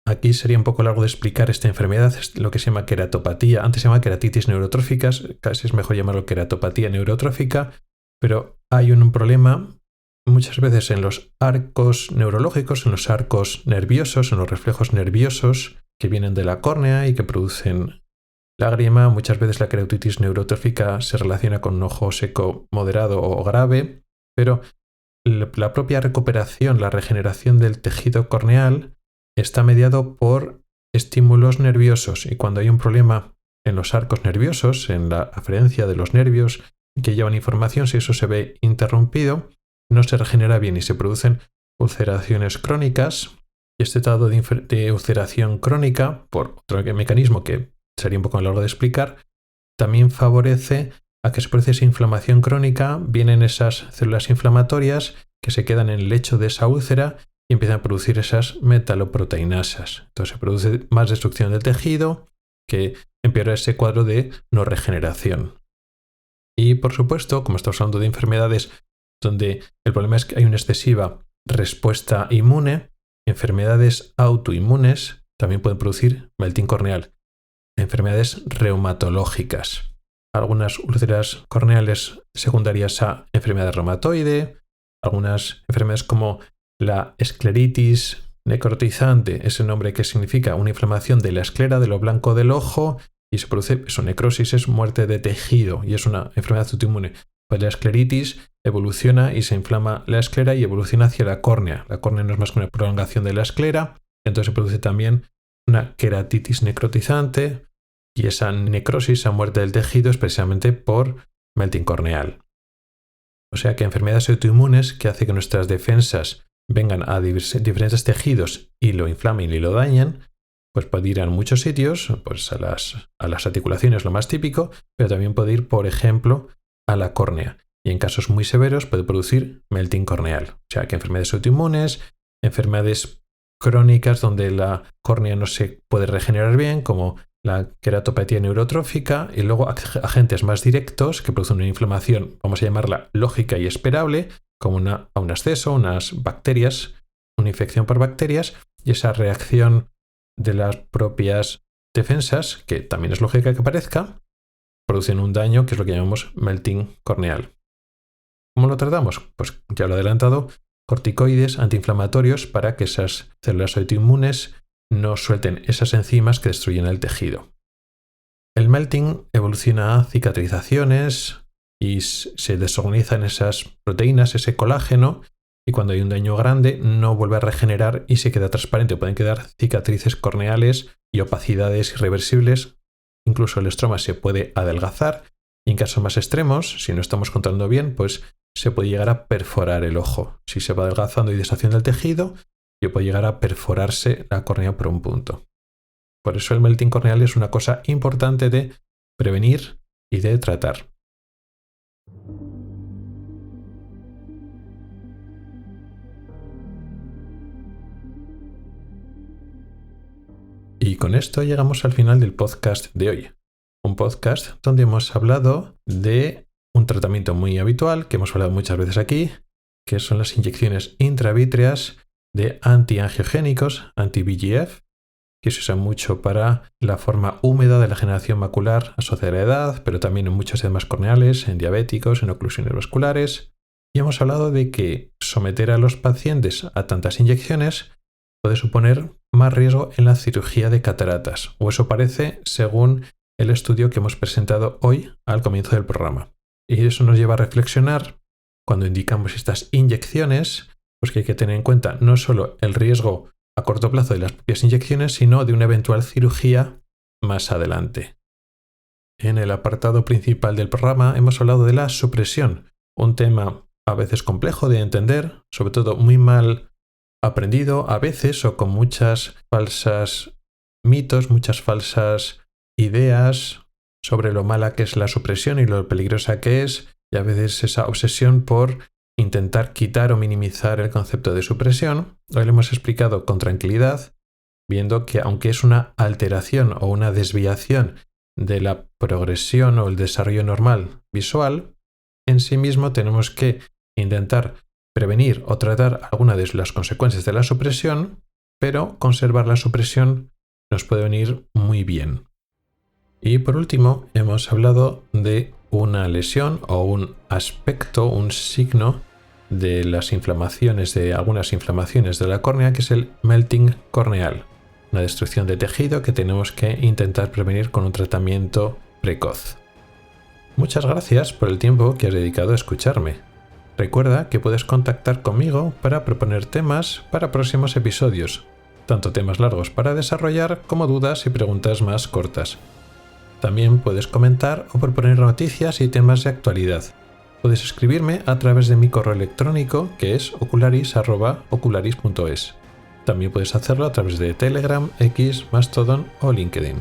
Aquí sería un poco largo de explicar esta enfermedad, es lo que se llama queratopatía. Antes se llama queratitis neurotróficas, casi es mejor llamarlo queratopatía neurotrófica, pero hay un problema muchas veces en los arcos neurológicos, en los arcos nerviosos, en los reflejos nerviosos que vienen de la córnea y que producen lágrima. Muchas veces la queratitis neurotrófica se relaciona con un ojo seco moderado o grave, pero la propia recuperación, la regeneración del tejido corneal está mediado por estímulos nerviosos y cuando hay un problema en los arcos nerviosos, en la aferencia de los nervios que llevan información, si eso se ve interrumpido, no se regenera bien y se producen ulceraciones crónicas. Y este estado de ulceración crónica, por otro mecanismo que sería un poco largo de explicar, también favorece a que se produce esa inflamación crónica, vienen esas células inflamatorias que se quedan en el lecho de esa úlcera y empiezan a producir esas metaloproteinasas. Entonces se produce más destrucción del tejido que empeora ese cuadro de no regeneración. Y por supuesto, como estamos hablando de enfermedades donde el problema es que hay una excesiva respuesta inmune, enfermedades autoinmunes también pueden producir melting corneal. Enfermedades reumatológicas. Algunas úlceras corneales secundarias a enfermedad reumatoide, algunas enfermedades como la escleritis necrotizante, ese nombre que significa una inflamación de la esclera, de lo blanco del ojo, y se produce eso, necrosis, es muerte de tejido y es una enfermedad autoinmune. Pues la escleritis evoluciona y se inflama la esclera y evoluciona hacia la córnea. La córnea no es más que una prolongación de la esclera, entonces se produce también una queratitis necrotizante y esa necrosis, esa muerte del tejido es precisamente por melting corneal. O sea que enfermedades autoinmunes que hacen que nuestras defensas vengan a diferentes tejidos y lo inflamen y lo dañen, pues puede ir a muchos sitios, pues a las articulaciones lo más típico, pero también puede ir, por ejemplo, a la córnea. Y en casos muy severos puede producir melting corneal. O sea que enfermedades autoinmunes, enfermedades crónicas donde la córnea no se puede regenerar bien, como la queratopatía neurotrófica, y luego agentes más directos que producen una inflamación, vamos a llamarla lógica y esperable, como un absceso, unas bacterias, una infección por bacterias, y esa reacción de las propias defensas, que también es lógica que aparezca, producen un daño que es lo que llamamos melting corneal. ¿Cómo lo tratamos? Pues ya lo he adelantado, corticoides antiinflamatorios para que esas células autoinmunes no suelten esas enzimas que destruyen el tejido. El melting evoluciona a cicatrizaciones y se desorganizan esas proteínas, ese colágeno, y cuando hay un daño grande no vuelve a regenerar y se queda transparente. Pueden quedar cicatrices corneales y opacidades irreversibles. Incluso el estroma se puede adelgazar y en casos más extremos, si no estamos controlando bien, pues se puede llegar a perforar el ojo. Si se va adelgazando y deshaciendo el tejido, puede llegar a perforarse la córnea por un punto. Por eso el melting corneal es una cosa importante de prevenir y de tratar. Y con esto llegamos al final del podcast de hoy. Un podcast donde hemos hablado de un tratamiento muy habitual que hemos hablado muchas veces aquí, que son las inyecciones intravítreas de antiangiogénicos, anti-VEGF, que se usan mucho para la forma húmeda de la degeneración macular asociada a la edad, pero también en muchos edemas corneales, en diabéticos, en oclusiones vasculares. Y hemos hablado de que someter a los pacientes a tantas inyecciones puede suponer más riesgo en la cirugía de cataratas, o eso parece según el estudio que hemos presentado hoy al comienzo del programa. Y eso nos lleva a reflexionar cuando indicamos estas inyecciones, pues que hay que tener en cuenta no solo el riesgo a corto plazo de las propias inyecciones, sino de una eventual cirugía más adelante. En el apartado principal del programa hemos hablado de la supresión, un tema a veces complejo de entender, sobre todo muy mal aprendido a veces o con muchas falsas mitos, muchas falsas ideas sobre lo mala que es la supresión y lo peligrosa que es, y a veces esa obsesión por intentar quitar o minimizar el concepto de supresión. Hoy lo hemos explicado con tranquilidad, viendo que aunque es una alteración o una desviación de la progresión o el desarrollo normal visual, en sí mismo tenemos que intentar prevenir o tratar alguna de las consecuencias de la supresión, pero conservar la supresión nos puede venir muy bien. Y por último, hemos hablado de una lesión o un aspecto, un signo de las inflamaciones, de algunas inflamaciones de la córnea, que es el melting corneal, una destrucción de tejido que tenemos que intentar prevenir con un tratamiento precoz. Muchas gracias por el tiempo que has dedicado a escucharme. Recuerda que puedes contactar conmigo para proponer temas para próximos episodios, tanto temas largos para desarrollar como dudas y preguntas más cortas. También puedes comentar o proponer noticias y temas de actualidad. Puedes escribirme a través de mi correo electrónico, que es ocularis@ocularis.es. También puedes hacerlo a través de Telegram, X, Mastodon o LinkedIn.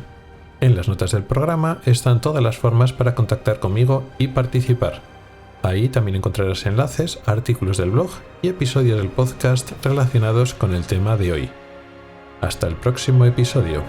En las notas del programa están todas las formas para contactar conmigo y participar. Ahí también encontrarás enlaces, artículos del blog y episodios del podcast relacionados con el tema de hoy. Hasta el próximo episodio.